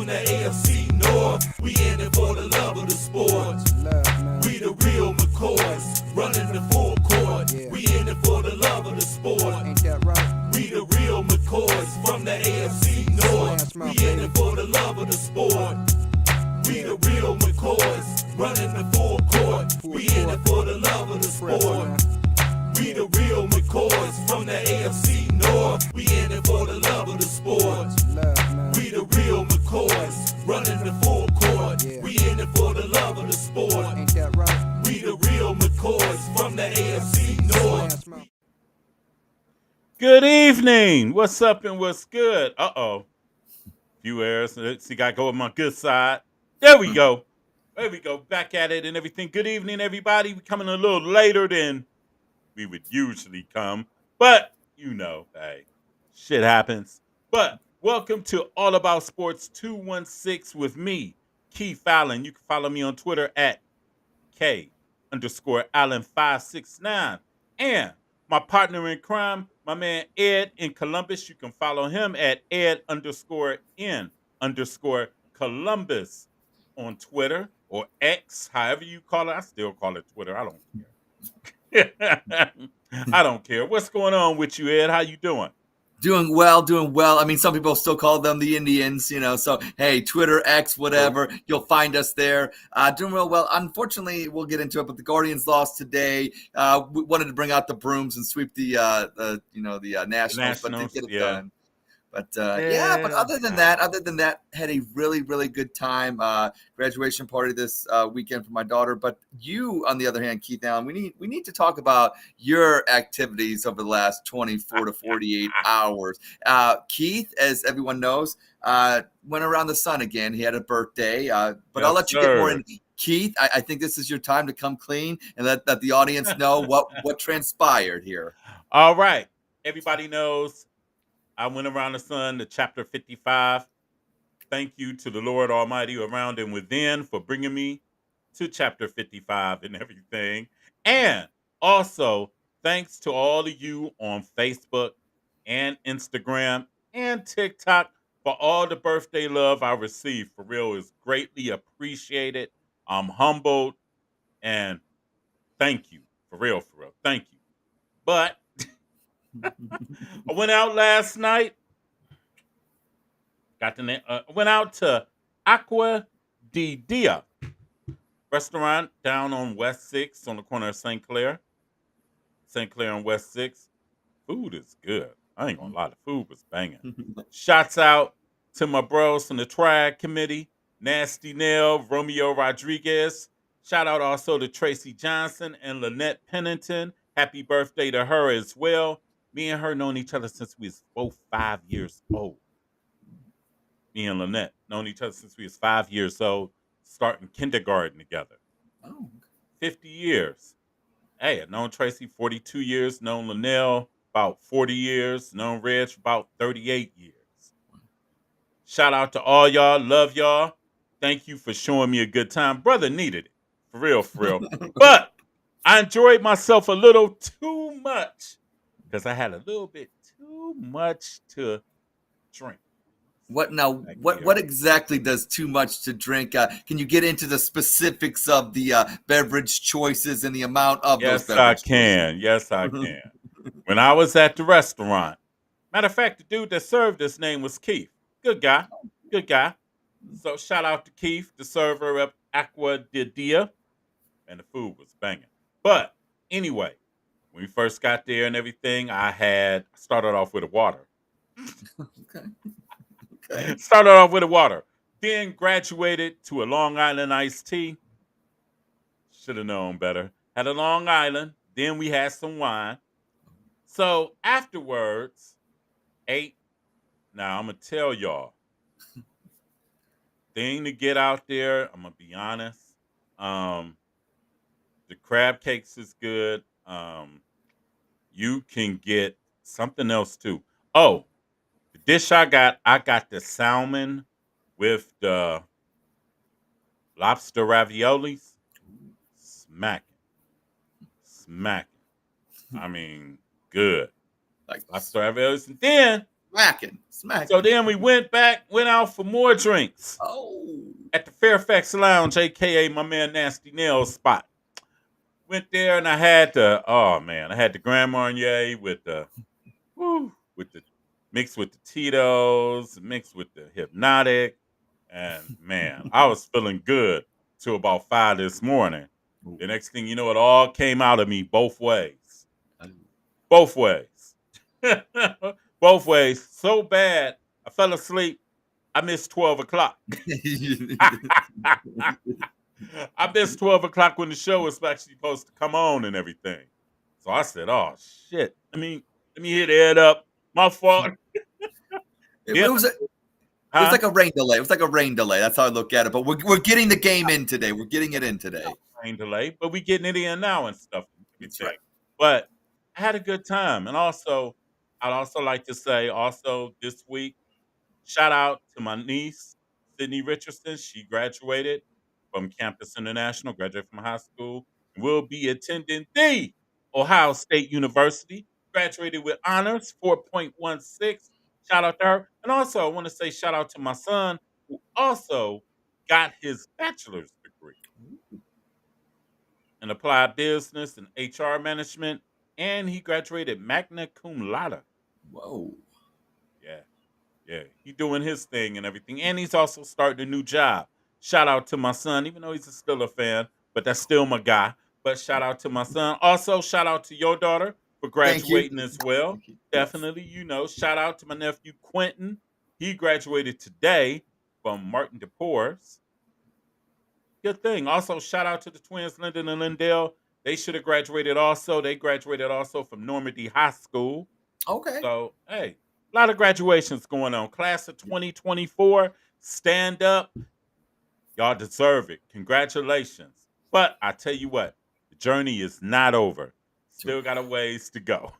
the AFC North. We in it for the love of the sport. We the real McCoys, running the full court. We in it for the love of the sport. Ain't that right? We the real McCoys from the AFC North. We in it for the love of the sport. We the real McCoys, running the full court. We in it for the love of the sport. We the real McCoys from the AFC North. We in it for the love of the sport. We the real McCoys, running the full court. We in it for the love of the sport. Ain't that right? We the real McCoys from the AFC North. Good evening. What's up and what's good? Few errors. See, got to go with my good side. There we go. There we go. Back at it and everything. Good evening, everybody. We're coming a little later than we would usually come. But, you know, hey, shit happens. But welcome to All About Sports 216 with me, Keith Allen. You can follow me on Twitter at K_Allen569. And my partner in crime, my man Ed in Columbus. You can follow him at Ed_N_Columbus on Twitter or X, however you call it. I still call it Twitter. I don't care. I don't care. What's going on with you, Ed? How you doing? Doing well. I mean, some people still call them the Indians, you know. So, hey, Twitter, X, whatever, you'll find us there. Doing real well. Unfortunately, we'll get into it, but the Guardians lost today. We wanted to bring out the brooms and sweep the Nationals, but they get it done. But but other than that, had a really, really good time. Graduation party this weekend for my daughter. But you, on the other hand, Keith Allen, we need to talk about your activities over the last 24 to 48 hours. Keith, as everyone knows, went around the sun again. He had a birthday. But yes, I'll let you get more in. Keith, I think this is your time to come clean and let the audience know what transpired here. All right. Everybody knows I went around the sun to chapter 55. Thank you to the Lord Almighty around and within for bringing me to chapter 55 and everything. And also, thanks to all of you on Facebook and Instagram and TikTok for all the birthday love I received. For real, is greatly appreciated. I'm humbled. And thank you. For real. Thank you. But I went out last night. Went out to Aqua di Dia restaurant down on West 6 on the corner of St. Clair on West 6. Food is good. I ain't gonna lie, the food was banging. Shouts out to my bros from the Triad Committee, Nasty Nail, Romeo Rodriguez. Shout out also to Tracy Johnson and Lynette Pennington. Happy birthday to her as well. Me and her known each other since we was both 5 years old. Me and Lynette known each other since we was 5 years old, starting kindergarten together. Oh. 50 years. Hey, I've known Tracy 42 years, known Linnell about 40 years, known Reg about 38 years. Shout out to all y'all. Love y'all. Thank you for showing me a good time. Brother needed it. For real. But I enjoyed myself a little too much because I had a little bit too much to drink. What exactly does too much to drink? Can you get into the specifics of the beverage choices and the amount of those beverage choices? Yes, I can. When I was at the restaurant, matter of fact, the dude that served this name was Keith. Good guy. So shout out to Keith, the server of Aqua di Dia, and the food was banging. But anyway, when we first got there and everything, I started off with a water. Okay. Started off with a water. Then graduated to a Long Island iced tea. Should have known better. Had a Long Island. Then we had some wine. So afterwards, ate. Now I'm going to tell y'all. Thing to get out there, I'm going to be honest. The crab cakes is good. You can get something else too. Oh, the dish I got the salmon with the lobster raviolis. Smacking. I mean, good. Like lobster raviolis. And then Smacking. So then we went out for more drinks Oh. at the Fairfax Lounge, aka my man Nasty Nails spot. Went there and I had the Grand Marnier with the mixed with the Tito's, mixed with the Hypnotic, and man, I was feeling good till about 5 this morning. The next thing you know, it all came out of me both ways. Both ways. Both ways. So bad, I fell asleep. I missed 12 o'clock. I missed 12 o'clock when the show was actually supposed to come on and everything. So I said, oh, shit. Let me hit it up. My fault. It was like a rain delay. It was like a rain delay. That's how I look at it. But we're getting the game in today. We're getting it in today. Rain delay, but we getting it in now and stuff. That's right. But I had a good time. And also, I'd also like to say this week, shout out to my niece, Sydney Richardson. She graduated from Campus International, graduated from high school, and will be attending the Ohio State University. Graduated with honors, 4.16. Shout out to her. And also, I want to say shout out to my son, who also got his bachelor's degree in applied business and HR management, and he graduated magna cum laude. Whoa. Yeah. Yeah, he's doing his thing and everything. And he's also starting a new job. Shout out to my son, even though he's still a fan, but that's still my guy. But shout out to my son. Also, shout out to your daughter for graduating as well. Definitely, shout out to my nephew Quentin. He graduated today from Martin DePores. Good thing. Also, shout out to the twins, Lyndon and Lindell. They should have graduated also. They graduated also from Normandy High School. Okay. So, hey, a lot of graduations going on. Class of 2024, stand up. Y'all deserve it. Congratulations. But I tell you what, the journey is not over. Still got a ways to go.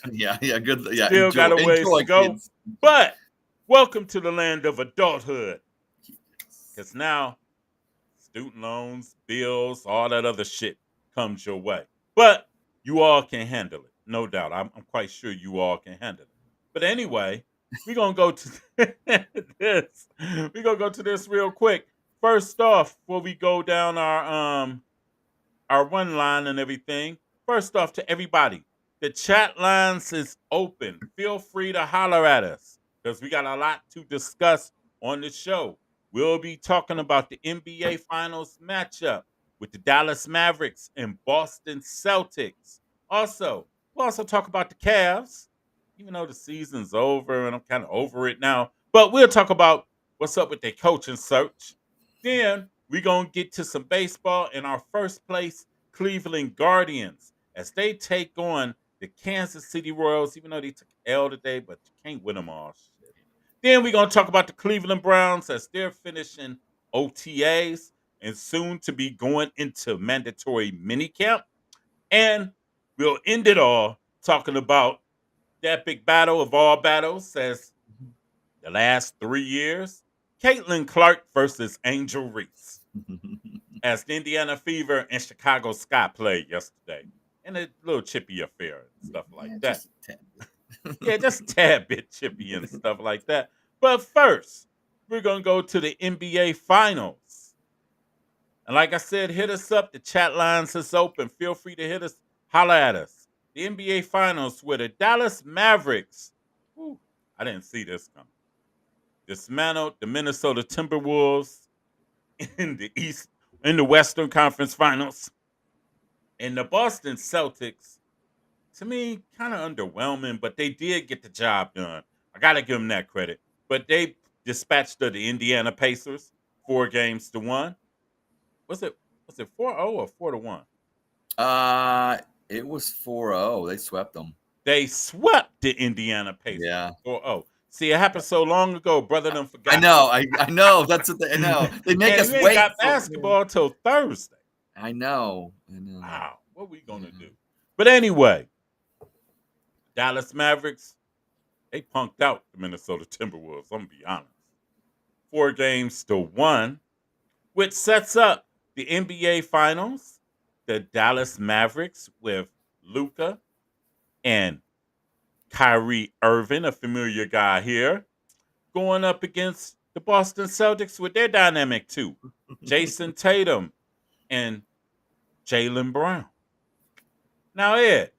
Yeah, good. Yeah, Still got a ways to go. Kids. But welcome to the land of adulthood. Because now, student loans, bills, all that other shit comes your way. But you all can handle it. No doubt. I'm quite sure you all can handle it. But anyway, we're going to go to this. We're going to go to this real quick. First off, before we go down our one line and everything, first off to everybody, the chat lines is open. Feel free to holler at us because we got a lot to discuss on the show. We'll be talking about the NBA Finals matchup with the Dallas Mavericks and Boston Celtics. We'll also talk about the Cavs, even though the season's over and I'm kind of over it now. But we'll talk about what's up with their coaching search. Then we're going to get to some baseball in our first place Cleveland Guardians as they take on the Kansas City Royals, even though they took L today, but you can't win them all. Shit. Then we're going to talk about the Cleveland Browns as they're finishing OTAs and soon to be going into mandatory minicamp. And we'll end it all talking about the epic battle of all battles as the last 3 years, Caitlin Clark versus Angel Reese as the Indiana Fever and Chicago Sky played yesterday. And a little chippy affair and stuff like that. Just a tad bit chippy and stuff like that. But first, we're going to go to the NBA Finals. And like I said, hit us up. The chat lines is open. Feel free to hit us, holler at us. The NBA Finals where the Dallas Mavericks, I didn't see this coming, dismantled the Minnesota Timberwolves in the Western Conference Finals. And the Boston Celtics, to me, kind of underwhelming, but they did get the job done. I got to give them that credit. But they dispatched the Indiana Pacers 4-1. Was it 4-0 or 4-1? It was 4-0. They swept them. They swept the Indiana Pacers. Yeah. 4-0. See, it happened so long ago, brother. Done forgot. I know. I know. That's what I know. They make us wait. Got basketball till Thursday. I know. Wow. What are we gonna do? But anyway, Dallas Mavericks, they punked out the Minnesota Timberwolves. I'm gonna be honest. 4-1, which sets up the NBA Finals. The Dallas Mavericks with Luka and Kyrie Irving, a familiar guy here, going up against the Boston Celtics with their dynamic too. Jason Tatum and Jaylen Brown. Now, Ed,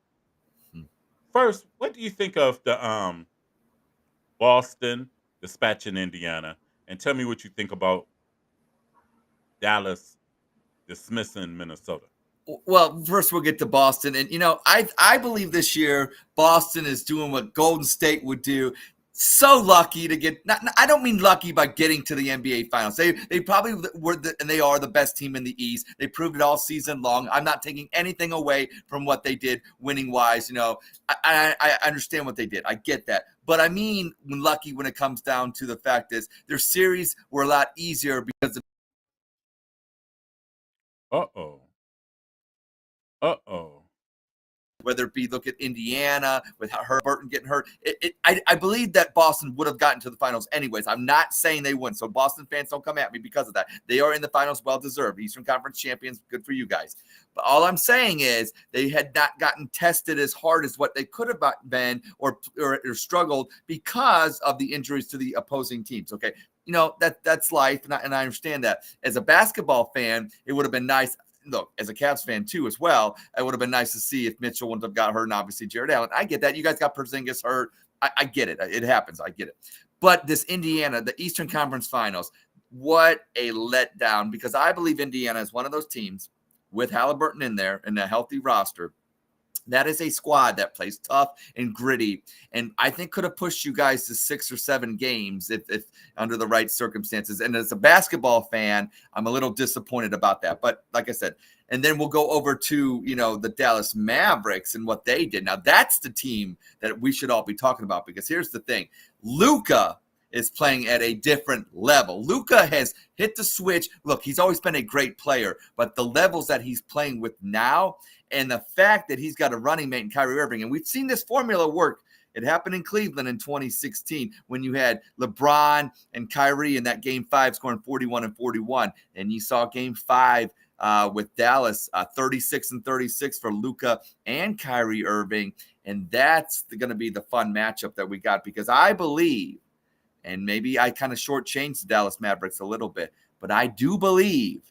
first, what do you think of the Boston dispatching Indiana? And tell me what you think about Dallas dismissing Minnesota. Well, first we'll get to Boston, and I believe this year Boston is doing what Golden State would do. So lucky to get. I don't mean lucky by getting to the NBA Finals. They probably were, and they are the best team in the East. They proved it all season long. I'm not taking anything away from what they did, winning wise. I understand what they did. I get that, but I mean lucky when it comes down to the fact is their series were a lot easier because of. Whether it be look at Indiana with Burton getting hurt. I believe that Boston would have gotten to the finals anyways. I'm not saying they wouldn't. So Boston fans don't come at me because of that. They are in the finals, well-deserved. Eastern Conference champions, good for you guys. But all I'm saying is they had not gotten tested as hard as what they could have been or struggled because of the injuries to the opposing teams. Okay. That's life, and I understand that. As a basketball fan, it would have been nice. Look, as a Cavs fan too, as well, it would have been nice to see if Mitchell wouldn't have got hurt, and obviously Jared Allen. I get that. You guys got Porzingis hurt. I get it. It happens. I get it. But this Indiana, the Eastern Conference Finals, what a letdown, because I believe Indiana is one of those teams with Halliburton in there and a healthy roster. That is a squad that plays tough and gritty, and I think could have pushed you guys to 6 or 7 games if under the right circumstances. And as a basketball fan, I'm a little disappointed about that. But like I said, and then we'll go over to the Dallas Mavericks and what they did. Now that's the team that we should all be talking about, because here's the thing: Luka is playing at a different level. Luka has hit the switch. Look, he's always been a great player, but the levels that he's playing with now, and the fact that he's got a running mate in Kyrie Irving, and we've seen this formula work. It happened in Cleveland in 2016 when you had LeBron and Kyrie in that Game 5 scoring 41 and 41. And you saw Game 5 with Dallas, 36 and 36 for Luka and Kyrie Irving. And that's going to be the fun matchup that we got, because I believe, and maybe I kind of shortchanged the Dallas Mavericks a little bit, but I do believe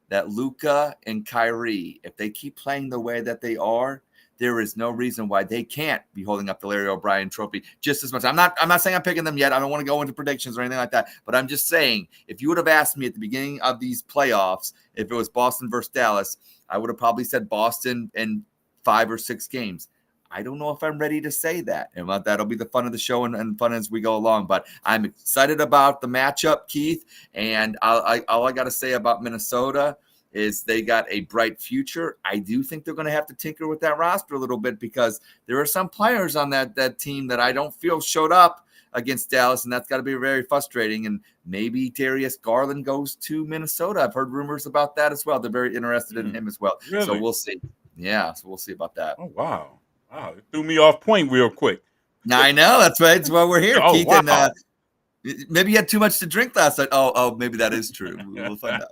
that Luka and Kyrie, if they keep playing the way that they are, there is no reason why they can't be holding up the Larry O'Brien trophy just as much. I'm not saying I'm picking them yet. I don't want to go into predictions or anything like that, but I'm just saying, if you would have asked me at the beginning of these playoffs, if it was Boston versus Dallas, I would have probably said Boston in 5 or 6 games. I don't know if I'm ready to say that. And that'll be the fun of the show and fun as we go along. But I'm excited about the matchup, Keith. And all I got to say about Minnesota is they got a bright future. I do think they're going to have to tinker with that roster a little bit, because there are some players on that team that I don't feel showed up against Dallas, and that's got to be very frustrating. And maybe Darius Garland goes to Minnesota. I've heard rumors about that as well. They're very interested in him as well. Really? So we'll see. Yeah, so we'll see about that. Oh, wow. Wow, it threw me off point real quick. I know. That's right. That's why we're here, Oh, Keith. wow. And maybe you had too much to drink last night. Oh, maybe that is true. We'll find out.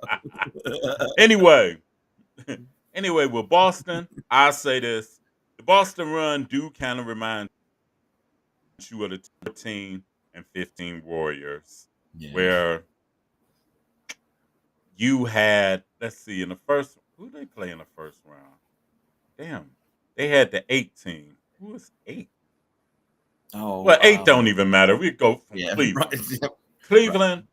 Anyway, with Boston, I say this. The Boston run do kind of remind you of the 14 and 15 Warriors, where you had, let's see, in the first, who did they play in the first round? Damn. They had the 18. Who was 8? Oh, well, 8 don't even matter. We go from Cleveland. Right. Cleveland,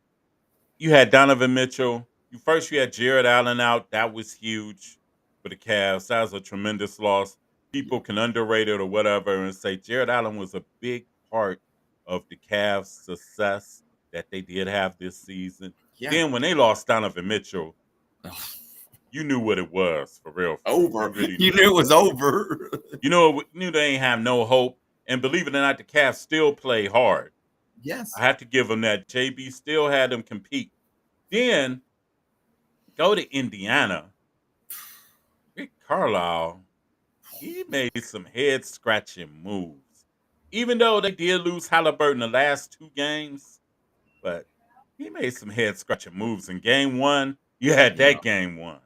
you had Donovan Mitchell. You had Jared Allen out. That was huge for the Cavs. That was a tremendous loss. People can underrate it or whatever and say Jared Allen was a big part of the Cavs' success that they did have this season. Yeah. Then when they lost Donovan Mitchell, you knew what it was, for real. Over. You knew it was over. You knew they ain't have no hope. And believe it or not, the Cavs still play hard. Yes. I have to give them that. JB still had them compete. Then go to Indiana. Rick Carlisle, he made some head-scratching moves. Even though they did lose Halliburton the last 2 games, but he made some head-scratching moves. In Game 1, you had that Game 1.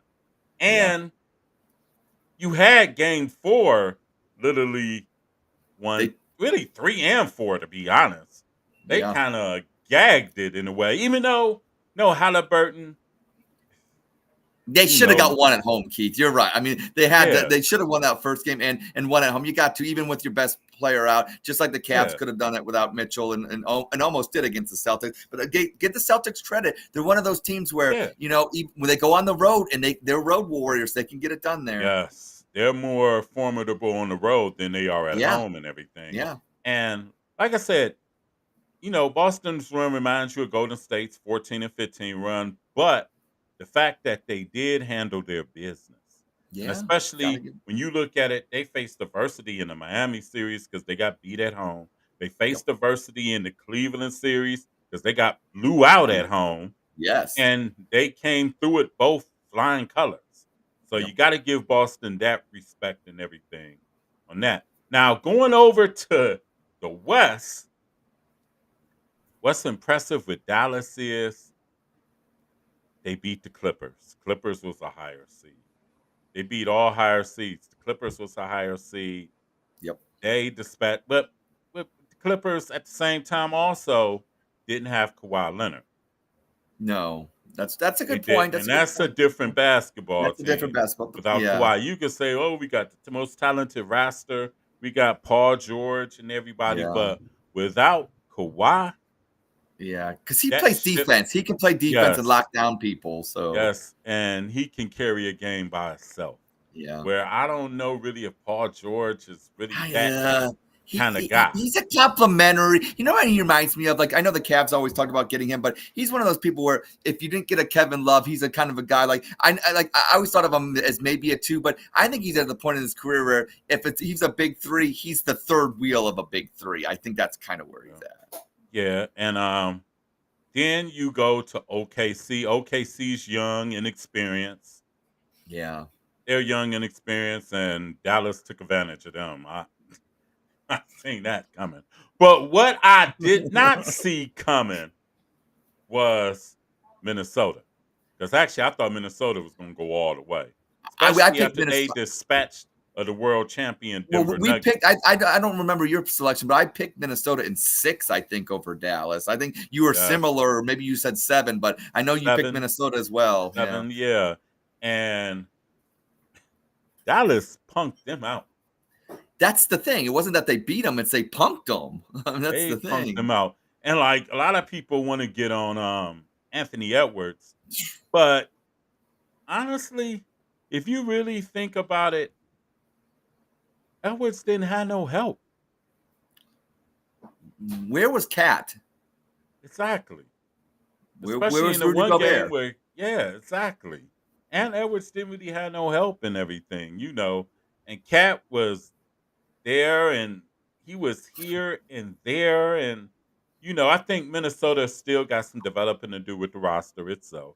And you had Game 4 literally won really 3 and 4, to be honest. They Yeah. kind of gagged it in a way, even though no Halliburton. They You should have got know, one at home, Keith. You're right. I mean, they had to, yeah, they should have won that first game and won at home. You got to, even with your best player out, just like the Cavs yeah, could have done it without Mitchell and almost did against the Celtics. But get the Celtics credit. They're one of those teams where, yeah. when they go on the road and they're road warriors, they can get it done there. Yes, they're more formidable on the road than they are at Yeah. home and everything. Yeah. And like I said, Boston's run reminds you of Golden State's 14 and 15 run, but the fact that they did handle their business, and Yeah. Gotta especially get, when you look at it, they faced adversity in the Miami series because they got beat at home. They yep. faced adversity in the Cleveland series because they got blew out at home, Yes. and they came through it both flying colors. So Yep. you got to give Boston that respect and everything on that. Now, going over to the West, what's impressive with Dallas is they beat the Clippers. Clippers was a higher seed. They beat all higher seeds. The Clippers was a higher seed. Yep. They dispatched, but the Clippers at the same time also didn't have Kawhi Leonard. No. That's a They good point. didn't, That's and a good that's a point. different basketball That's a different team. basketball. Without Yeah. Kawhi, you could say, "Oh, we got the most talented roster. We got Paul George and everybody," Yeah. but without Kawhi, Yeah, because he that plays ship. defense. He can play defense and Yes, lock down people. So yes, and he can carry a game by himself. yeah, Where I don't know really if Paul George is really that yeah. kind of guy. He's a complimentary. You know what he reminds me of? Like, I know the Cavs always talk about getting him, but he's one of those people where if you didn't get a Kevin Love, he's a kind of a guy like I always thought of him as maybe a 2, but I think he's at the point in his career where he's a big 3, he's the third wheel of a big 3. I think that's kind of where he's at. Yeah, and then you go to OKC. OKC's young and experienced. Yeah. They're young and experienced, and Dallas took advantage of them. I seen that coming. But what I did not see coming was Minnesota. Because actually, I thought Minnesota was going to go all the way, I especially picked after they Minnesota. dispatched of the world champion Well, Denver we Nuggets. picked. I don't remember your selection, but I picked Minnesota in 6. I think over Dallas. I think you were Yes. similar, or maybe you said 7, but I know you picked 7. Minnesota as well. 7, yeah. And Dallas punked them out. That's the thing. It wasn't that they beat them; it's they punked them. That's They the punked thing. them out. And like a lot of people want to get on Anthony Edwards, but honestly, if you really think about it, Edwards didn't have no help. Where was Cat? Exactly. Where Especially was in the Rudy one Gobert? game where, yeah, exactly. And Edwards didn't really have no help and everything, And Cat was there and he was here and there. And, I think Minnesota still got some developing to do with the roster itself.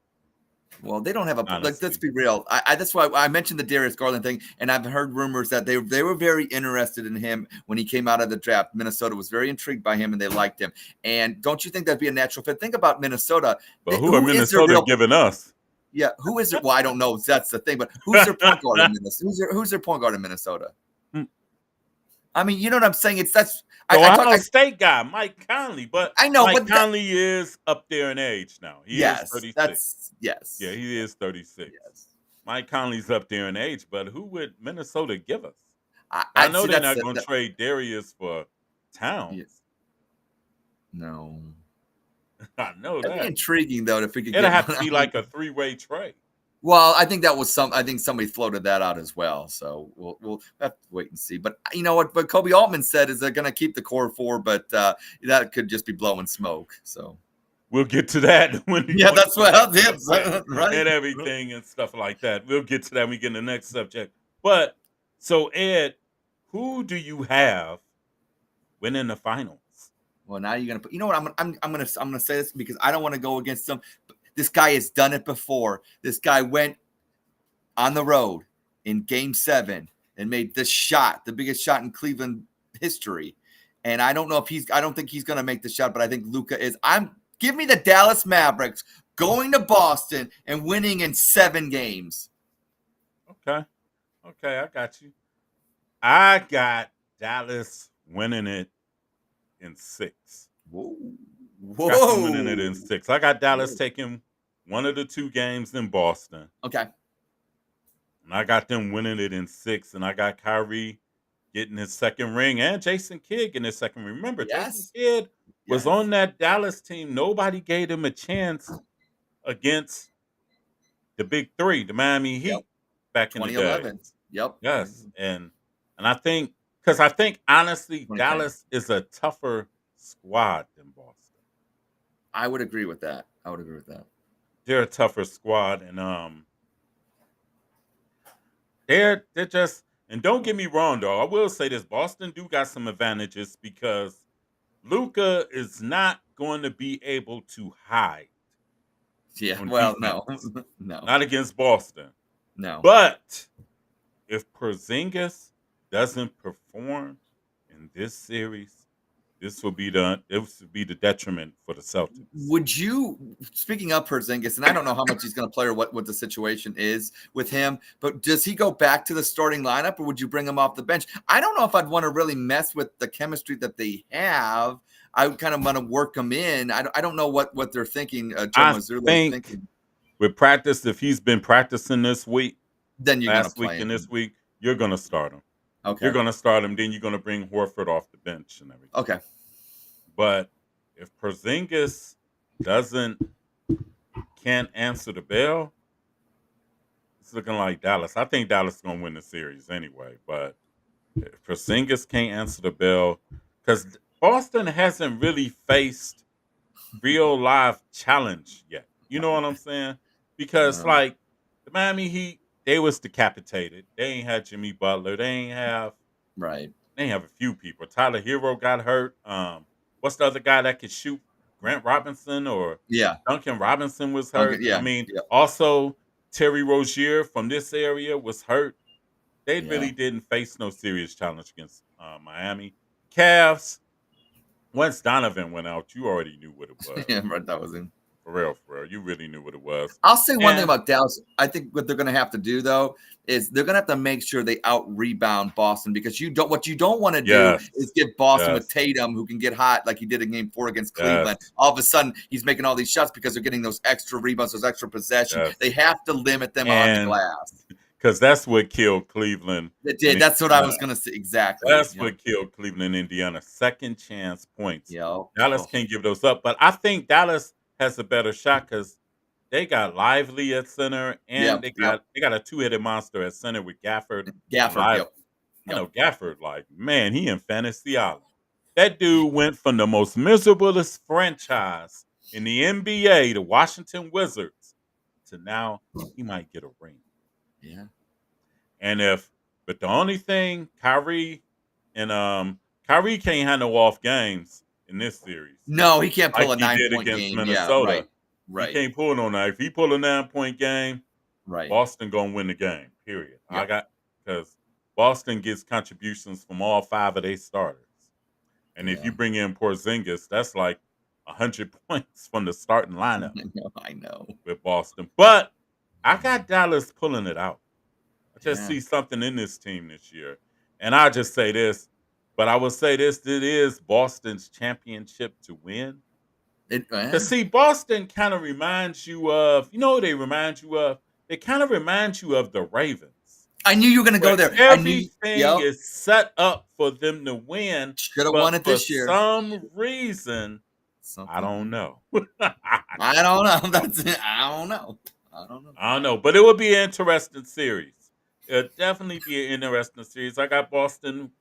Well, they don't have a Honestly. like. Let's be real. That's why I mentioned the Darius Garland thing, and I've heard rumors that they were very interested in him when he came out of the draft. Minnesota was very intrigued by him, and they liked him. And don't you think that'd be a natural fit? Think about Minnesota. But who are is their Minnesota real- giving us? Yeah, who is it? Well, I don't know. That's the thing. But who's their point guard in Minnesota? Who's their point guard in Minnesota? I mean, you know what I'm saying? Ohio State guy, Mike Conley, but I know, Mike but Conley is up there in age now. He is 36. Yes. Yeah, he is 36. Yes. Mike Conley's up there in age, but who would Minnesota give us? I know see, they're not going to trade Darius for Towns. Yeah. No. I know That'd that. be intriguing though if we could. It'd have to be like a 3-way trade. Well, I think that was I think somebody floated that out as well. So we'll have to wait and see. But you know what? But Kobe Altman said is they're going to keep the core 4, but that could just be blowing smoke. So we'll get to that when that's what I did, right? And everything and stuff like that. We'll get to that when we get in the next subject. But so Ed, who do you have winning the finals? Well, now you're gonna put. You know what? I'm gonna say this because I don't want to go against them. This guy has done it before. This guy went on the road in Game 7 and made this shot, the biggest shot in Cleveland history. And I don't know if I don't think he's going to make the shot, but I think Luka is. Give me the Dallas Mavericks going to Boston and winning in 7 games. Okay, I got you. I got Dallas winning it in 6. Whoa. Got them winning it in 6. I got Dallas taking one of the 2 games in Boston. Okay. And I got them winning it in 6. And I got Kyrie getting his second ring and Jason Kidd getting his second ring. Remember, Jason Kidd was on that Dallas team. Nobody gave him a chance against the big 3, the Miami Heat, back in the day. 2011. Yep. Yes. And I think, because I think, honestly, Dallas is a tougher squad than Boston. I would agree with that. They're a tougher squad, and they're just, and don't get me wrong though, I will say this: Boston do got some advantages because Luka is not going to be able to hide. Yeah, well, no, not against Boston. No, but if Porzingis doesn't perform in this series, this will be the detriment for the Celtics. Would you, speaking of Porzingis, and I don't know how much he's going to play or what the situation is with him, but does he go back to the starting lineup or would you bring him off the bench? I don't know if I'd want to really mess with the chemistry that they have. I would kind of want to work him in. I don't know what they're thinking. Joe Mazzulla is thinking. With practice, if he's been practicing this week, then you're last week and this week, you're going to start him. Okay. You're going to start him. Then you're going to bring Horford off the bench and everything. Okay. But if Porzingis can't answer the bell, it's looking like Dallas. I think Dallas is going to win the series anyway. But if Porzingis can't answer the bell, because Boston hasn't really faced real live challenge yet. You know what I'm saying? Because like the Miami Heat, they was decapitated. They ain't had Jimmy Butler. They ain't have a few people. Tyler Hero got hurt. What's the other guy that could shoot? Grant Robinson or Duncan Robinson was hurt. Also Terry Rozier from this area was hurt. They really didn't face no serious challenge against Miami. Cavs, once Donovan went out, you already knew what it was. That was him. For real. You really knew what it was. I'll say one thing about Dallas. I think what they're going to have to do, though, is they're going to have to make sure they out-rebound Boston because what you don't want to do is get Boston with Tatum, who can get hot like he did in Game 4 against Cleveland. All of a sudden, he's making all these shots because they're getting those extra rebounds, those extra possessions. They have to limit them on the glass. Because that's what killed Cleveland. It did. That's what I was going to say. Exactly. That's what killed Cleveland and Indiana. Second chance points. Dallas can't give those up. But I think Dallas has a better shot because they got Lively at center and they got a 2-headed monster at center with Gafford. Gafford, like, man, he in Fantasy Island. That dude went from the most miserablest franchise in the NBA, the Washington Wizards, to now he might get a ring. Yeah. But the only thing, Kyrie can't handle off games in this series. No, he can't pull like a 9-point against game. Minnesota. Right. He can't pull no 9. If he pull a 9-point game, Boston gonna win the game. Period. Because Boston gets contributions from all 5 of their starters, and if you bring in Porzingis, that's like 100 points from the starting lineup. I know with Boston, but I got Dallas pulling it out. I just see something in this team this year. And I'll just say this, but I will say this, it is Boston's championship to win. Because see, Boston kind of reminds you of, they remind you of? They kind of remind you of the Ravens. I knew you were going to go there. Everything is set up for them to win. Should have won it this year. For some reason, I don't know. I don't know. That's it. I don't know. I don't know, but it would be an interesting series. It'll definitely be an interesting series. I got Boston.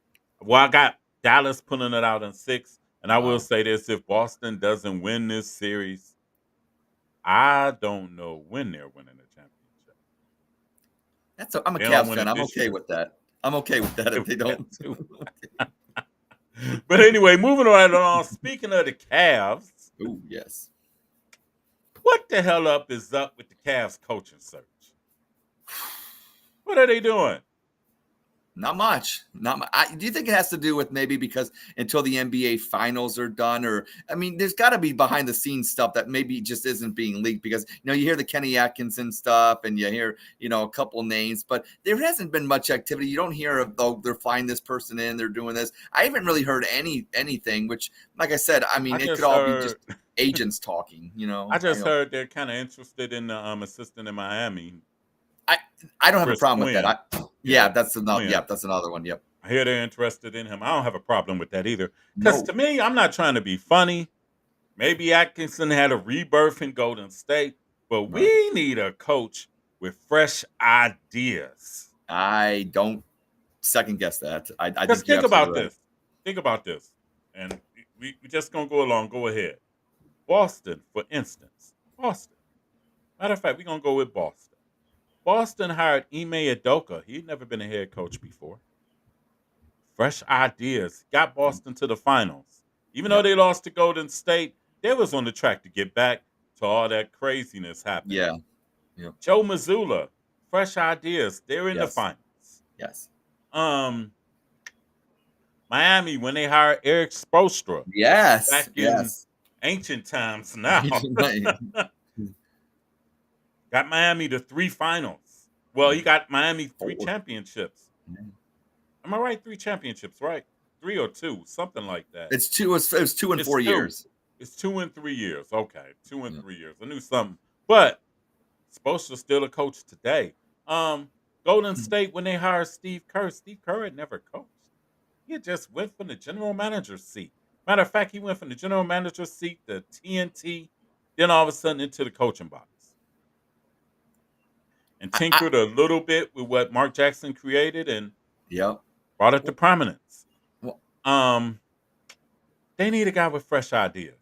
Well, I got Dallas pulling it out in 6. And I will say this, if Boston doesn't win this series, I don't know when they're winning the championship. I'm a Cavs fan. I'm okay with that. I'm okay with that if they don't. But anyway, moving right along. Speaking of the Cavs. Oh, yes. What the hell is up with the Cavs coaching search? What are they doing? Not much. Not much. Do you think it has to do with maybe because until the NBA finals are done, or I mean, there's got to be behind the scenes stuff that maybe just isn't being leaked because you hear the Kenny Atkinson stuff and you hear a couple names, but there hasn't been much activity. You don't hear of they're flying this person in, they're doing this. I haven't really heard anything. Which, like I said, I mean, it could all be just agents talking. I just heard they're kind of interested in the assistant in Miami. I don't have Chris a problem Quinn. with that. That's another. Yeah, that's another one. Yep. I hear they're interested in him. I don't have a problem with that either. Because to me, I'm not trying to be funny. Maybe Atkinson had a rebirth in Golden State, but we need a coach with fresh ideas. I don't second guess that. I just think about right. this. Think about this, and we just gonna go along. Go ahead. Boston, for instance. Boston. Matter of fact, we're gonna go with Boston. Boston hired Ime Udoka. He'd never been a head coach before. Fresh ideas. Got Boston to the finals. Even though they lost to Golden State, they was on the track to get back to all that craziness happening. Yeah. Joe Mazzulla. Fresh ideas. They're in the finals. Yes. Miami, when they hired Eric Spoelstra. Yes. Back in ancient times now. Got Miami to 3 finals. Well, he got Miami 3 championships. Am I right? 3 championships, right? 3 or 2, something like that. It's 2. It was 2 and 4 years. It's 2 and 3 years. Okay, 2 and 3 years. I knew something, but Spoelstra's still a coach today. Golden State, when they hired Steve Kerr had never coached. He just went from the general manager's seat. Matter of fact, he went from the general manager's seat to TNT, then all of a sudden into the coaching box. And tinkered a little bit with what Mark Jackson created and brought it to prominence. They need a guy with fresh ideas.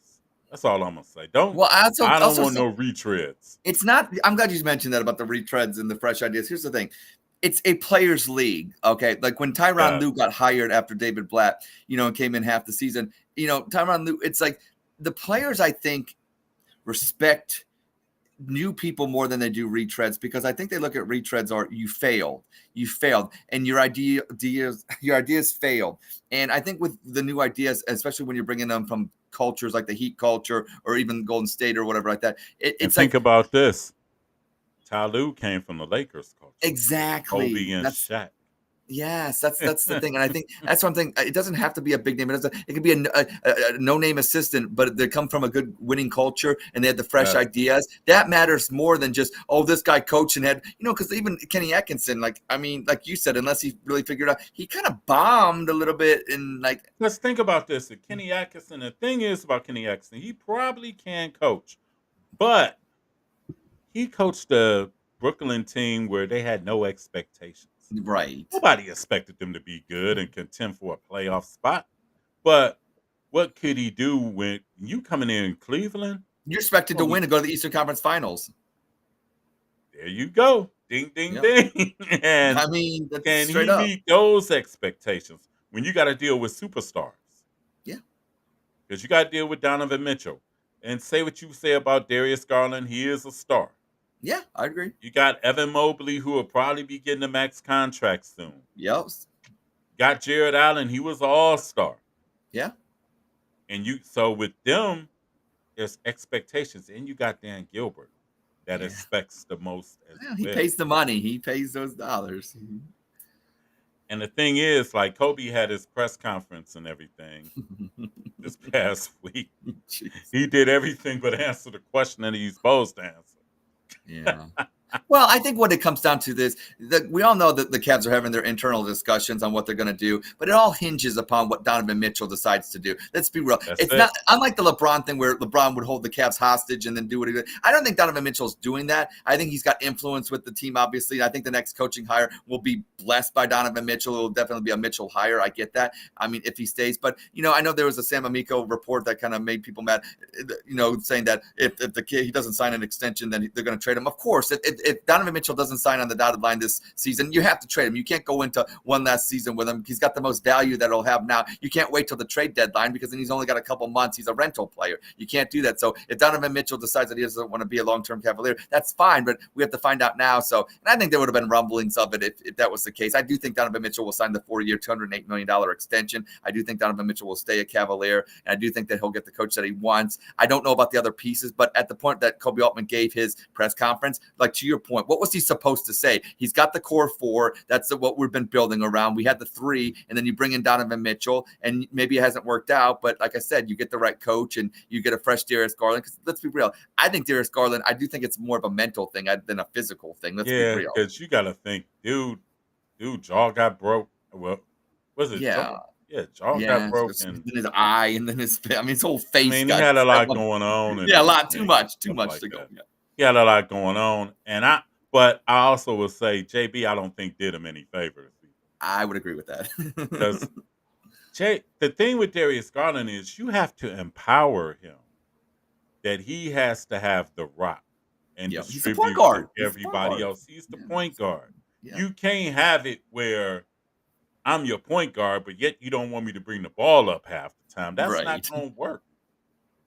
That's all I'm gonna say. I don't want no retreads. It's not. I'm glad you mentioned that about the retreads and the fresh ideas. Here's the thing. It's a players' league, okay? Like when Tyronn Lue got hired after David Blatt, and came in half the season, Tyronn Lue, it's like the players, I think, respect new people more than they do retreads because I think they look at retreads are you failed, and your ideas failed. And I think with the new ideas, especially when you're bringing them from cultures like the Heat culture or even Golden State or whatever like that, it's think about this. Ty Lue came from the Lakers culture. Exactly. Kobe and Shaq. Yes, that's the thing, and I think that's one thing. It doesn't have to be a big name. It could be a no-name assistant, but they come from a good winning culture and they had the fresh ideas. That matters more than just this guy coached and had because even Kenny Atkinson, like you said, unless he really figured out, he kind of bombed a little bit. And let's think about this. Kenny Atkinson. The thing is about Kenny Atkinson, he probably can coach, but he coached the Brooklyn team where they had no expectations. Right. Nobody expected them to be good and contend for a playoff spot. But what could he do when you coming in Cleveland? You're expected to win and go to the Eastern Conference Finals. There you go. Ding, ding, ding. And can he meet those expectations when you got to deal with superstars? Yeah. Because you got to deal with Donovan Mitchell. And say what you say about Darius Garland, he is a star. Yeah, I agree. You got Evan Mobley, who will probably be getting a max contract soon. Yep. Got Jared Allen, he was an all-star. Yeah. And so with them, there's expectations. And you got Dan Gilbert that expects the most as well. He pays the money. He pays those dollars. And the thing is, like Kobe had his press conference and everything this past week. Jeez. He did everything but answer the question that he's supposed to answer. Yeah. Well, I think what it comes down to this, we all know that the Cavs are having their internal discussions on what they're going to do, but it all hinges upon what Donovan Mitchell decides to do. Let's be real. It's not unlike the LeBron thing where LeBron would hold the Cavs hostage and then do what he did. I don't think Donovan Mitchell's doing that. I think he's got influence with the team, obviously. I think the next coaching hire will be blessed by Donovan Mitchell. It will definitely be a Mitchell hire. I get that. I mean, if he stays. But, I know there was a Sam Amico report that kind of made people mad, saying that if the kid, he doesn't sign an extension, then they're going to trade him. Of course, if Donovan Mitchell doesn't sign on the dotted line this season, you have to trade him. You can't go into one last season with him. He's got the most value that he'll have now. You can't wait till the trade deadline because then he's only got a couple months. He's a rental player. You can't do that. So if Donovan Mitchell decides that he doesn't want to be a long-term Cavalier, that's fine, but we have to find out now. So, and I think there would have been rumblings of it if that was the case. I do think Donovan Mitchell will sign the 4-year, $208 million extension. I do think Donovan Mitchell will stay a Cavalier, and I do think that he'll get the coach that he wants. I don't know about the other pieces, but at the point that Kobe Altman gave his press conference, like to your point, what was he supposed to say? He's got the core 4. That's what we've been building around. We had the 3, and then you bring in Donovan Mitchell, and maybe it hasn't worked out, but like I said, you get the right coach, and you get a fresh Darius Garland. Because let's be real, I think Darius Garland, I do think it's more of a mental thing than a physical thing. Let's be real. Because you got to think, dude, jaw got broke. Well, was it jaw? Yeah, jaw got broke. And then his eye, and then his whole face. I mean, he had a lot going on. And a lot, too much to go. Yeah. He had a lot going on, but I also will say, JB, I don't think did him any favors. I would agree with that. Because the thing with Darius Garland is you have to empower him. That he has to have the rock and distribute to everybody else. He's the point guard. Yeah. You can't have it where I'm your point guard, but yet you don't want me to bring the ball up half the time. That's not going to work.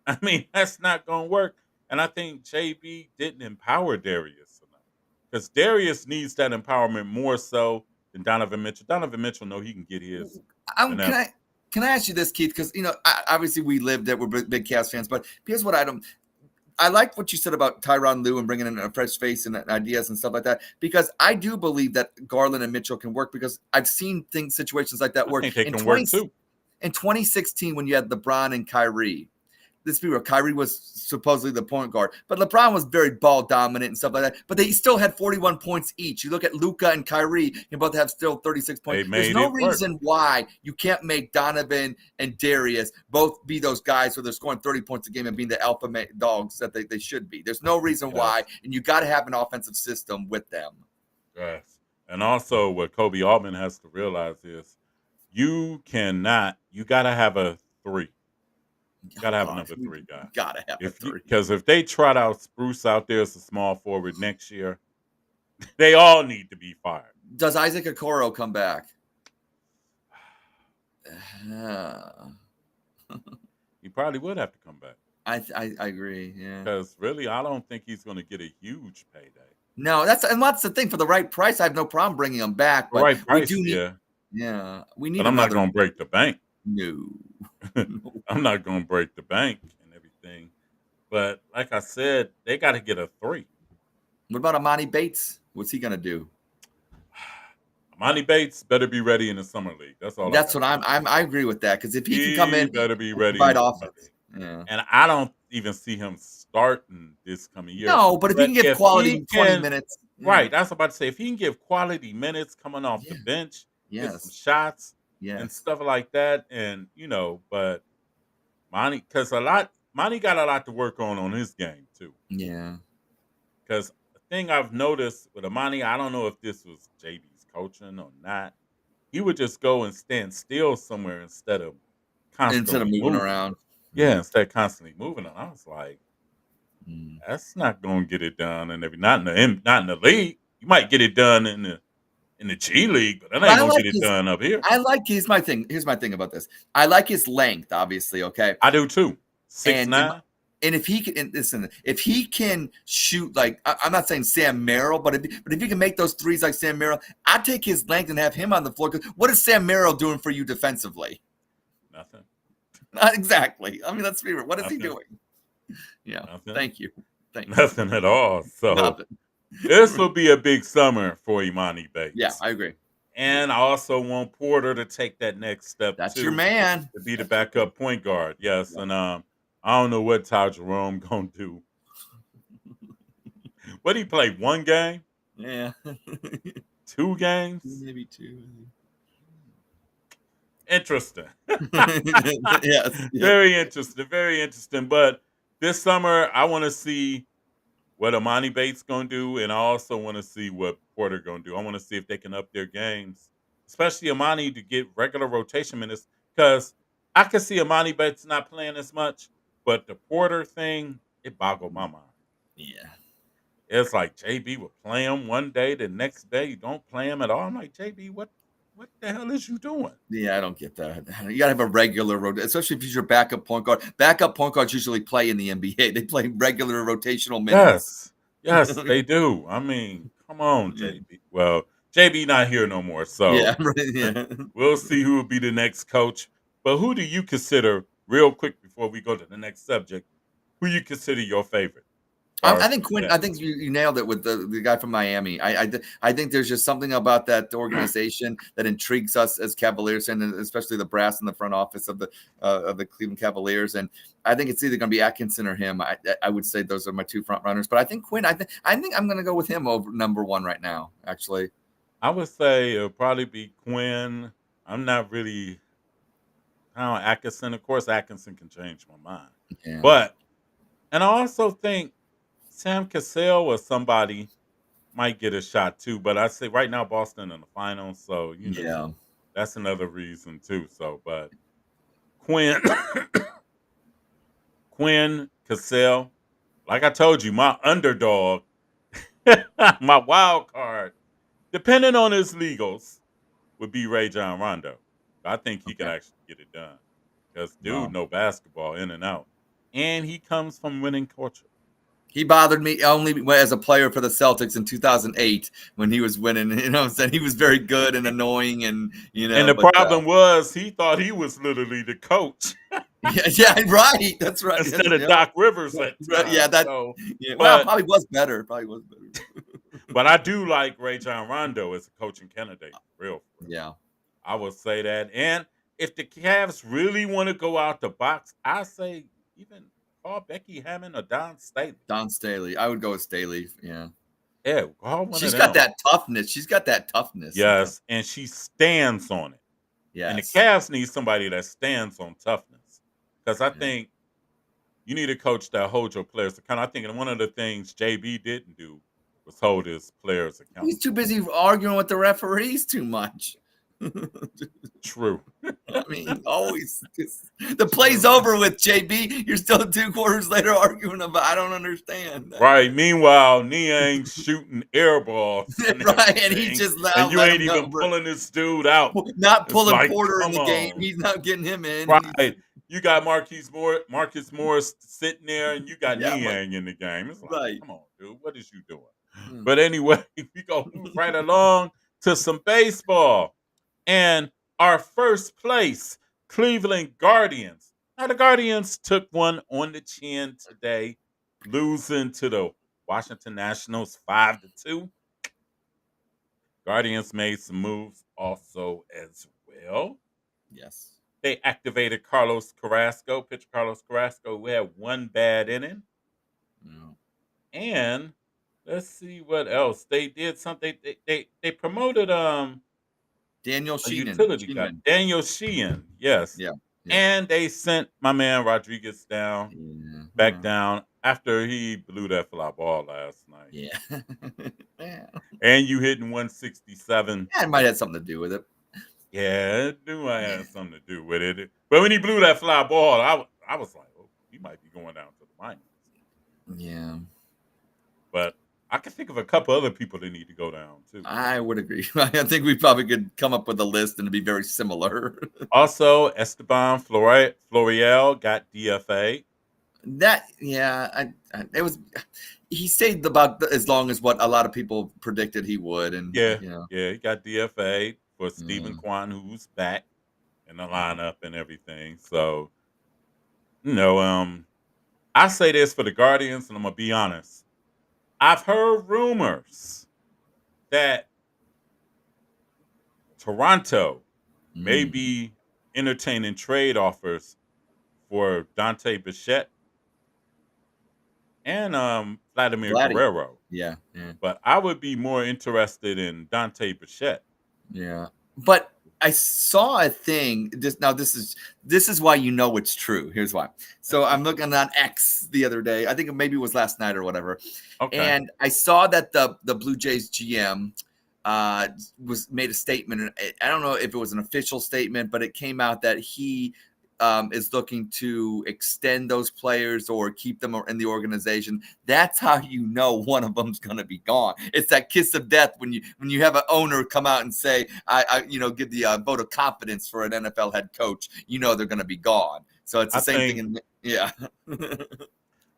I mean, that's not going to work. And I think JB didn't empower Darius enough because Darius needs that empowerment more so than Donovan Mitchell. Donovan Mitchell know he can get his. Can I ask you this, Keith? Because, obviously we lived that we're big Cavs fans, but here's what I like what you said about Tyronn Lue and bringing in a fresh face and ideas and stuff like that, because I do believe that Garland and Mitchell can work because I've seen situations like that work. I think they can work too. In 2016, when you had LeBron and Kyrie, let's be real, Kyrie was supposedly the point guard, but LeBron was very ball dominant and stuff like that. But they still had 41 points each. You look at Luka and Kyrie, you both have still 36 points. There's no reason why you can't make Donovan and Darius both be those guys where they're scoring 30 points a game and being the alpha dogs that they should be. There's no reason why, and you got to have an offensive system with them. Yes, and also what Kobe Altman has to realize is you got to have a 3. You gotta have a number 3 guy. Gotta have a 3. Because if they trot out Spruce out there as a small forward next year, they all need to be fired. Does Isaac Okoro come back? He probably would have to come back. I agree. Yeah. Because really, I don't think he's going to get a huge payday. No, that's the thing. For the right price, I have no problem bringing him back. But the right price, we need. But I'm not going to break the bank. No. I'm not going to break the bank and everything. But like I said, they got to get a 3. What about Amani Bates? What's he going to do? Amani Bates better be ready in the summer league. That's all. That's what I agree with that, because if he can come in, better be ready. Right offense. Yeah. And I don't even see him starting this coming year. No, but if he can give quality 20 minutes. Right. That's what I'm about to say. If he can give quality minutes coming off the bench, get some shots and stuff like that. And, but Monty got a lot to work on his game too. Yeah. Because the thing I've noticed with Amani, I don't know if this was JB's coaching or not. He would just go and stand still somewhere instead of moving around. Yeah, instead of constantly moving. And I was like, that's not going to get it done. And not in the league. You might get it done in the G League, but that ain't going to get it done up here. Here's my thing about this. I like his length, obviously. Okay, I do too. 6'9". And if he can if he can shoot like, I'm not saying Sam Merrill, but if he can make those threes like Sam Merrill, I'd take his length and have him on the floor. What is Sam Merrill doing for you defensively? Nothing. Not exactly. I mean, let's be real. What is he doing? Yeah. Nothing. Thank you. Nothing at all. So this will be a big summer for Imani Bates. Yeah, I agree. And I also want Porter to take that next step. That's your man. To be the backup point guard. Yes. Yeah. And I don't know what Ty Jerome gonna do. What, he play 1 game? Yeah. 2 games? Maybe 2. Interesting. Yes. Very interesting. Very interesting. But this summer, I want to see what Amani Bates going to do, and I also want to see what Porter going to do. I want to see if they can up their games, especially Amani, to get regular rotation minutes, because I can see Amani Bates not playing as much, but the Porter thing, it boggled my mind. Yeah. it's like JB would play him one day, the next day you don't play him at all. I'm like, JB, what the hell is you doing? Yeah, I don't get that. You got to have a regular rotation, especially if he's your backup point guard. Backup point guards usually play in the NBA. They play regular rotational minutes. Yes, they do. I mean, come on, Yeah. JB. Well, JB not here no more, so Yeah, right, yeah. we'll see who will be the next coach. But who do you consider, real quick before we go to the next subject, who you consider your favorite? I think Quinn. I think you nailed it with the guy from Miami. I think there's just something about that organization that intrigues us as Cavaliers, and especially the brass in the front office of the Cleveland Cavaliers. And I think it's either going to be Atkinson or him. I would say those are my two front runners. But I think Quinn. I think I'm going to go with him over number one right now. Actually, I would say it'll probably be Quinn. I'm not really. I don't know, Atkinson. Of course, Atkinson can change my mind. yeah. But, and I also think Sam Cassell or somebody might get a shot too. But I say right now, Boston in the finals. So, that's another reason too. So, but Quinn, Cassell, like I told you, my underdog, my wild card, depending on his legals, would be Ray John Rondo. I think he can actually get it done. Because dude know basketball in and out. And he comes from winning culture. He bothered me only as a player for the Celtics in 2008 when he was winning. Saying he was very good and annoying, and And the problem was he thought he was literally the coach. yeah, right. That's right. Instead of Doc Rivers at right. Yeah, that. So, well, probably was better. But I do like Ray John Rondo as a coaching candidate. Real. Yeah. I would say that. And if the Cavs really want to go out the box, I say even call Becky Hammond or Don Staley. Don Staley. I would go with Staley. Yeah. Yeah. Call one She's of got them. that toughness. She's got that toughness. Yes. And she stands on it. Yes. And the Cavs need somebody that stands on toughness. Because I think you need a coach that holds your players accountable. I think one of the things JB didn't do was hold his players accountable. He's too busy arguing with the referees too much. True. I mean, always the play's over with, JB. You're still 2 quarters later arguing about. I don't understand. Right. Meanwhile, Niang's shooting air balls. Right, and he's just loud. And you ain't even pulling this dude out. Not pulling Porter in the game. He's not getting him in. Right. You got Marcus Morris sitting there, and you got Niang in the game. It's like, right. Come on, dude. What is you doing? But anyway, we go right along to some baseball. And our first place, Cleveland Guardians. Now, the Guardians took one on the chin today, losing to the Washington Nationals 5-2. Guardians made some moves also as well. Yes. They activated Carlos Carrasco, pitcher Carlos Carrasco, who had one bad inning. No. And let's see what else. They did something. They promoted Daniel a Sheehan. utility guy. Daniel Sheehan, yes. Yeah. And they sent my man Rodriguez down, back down after he blew that fly ball last night. Yeah. And you hitting 167. Yeah, it might have something to do with it. Yeah, it might have something to do with it. But when he blew that fly ball, I was like, oh, he might be going down to the minors. Yeah. But I can think of a couple other people that need to go down, too. I would agree. I think we probably could come up with a list and it'd be very similar. Also, Esteban Florial got DFA. It was. He stayed about as long as what a lot of people predicted he would, and he got DFA for Stephen Kwan, who's back in the lineup and everything. So, I say this for the Guardians, and I'm gonna be honest. I've heard rumors that Toronto may be entertaining trade offers for Dante Bichette and Vladimir Guerrero. Yeah. But I would be more interested in Dante Bichette. Yeah. But I saw a thing. This is why it's true. Here's why. So I'm looking on X the other day. I think maybe it was last night or whatever. Okay. And I saw that the Blue Jays GM made a statement. I don't know if it was an official statement, but it came out that he is looking to extend those players or keep them in the organization, that's how you know one of them's going to be gone. It's that kiss of death when you have an owner come out and say, I give the vote of confidence for an NFL head coach. You know they're going to be gone. So it's the same thing.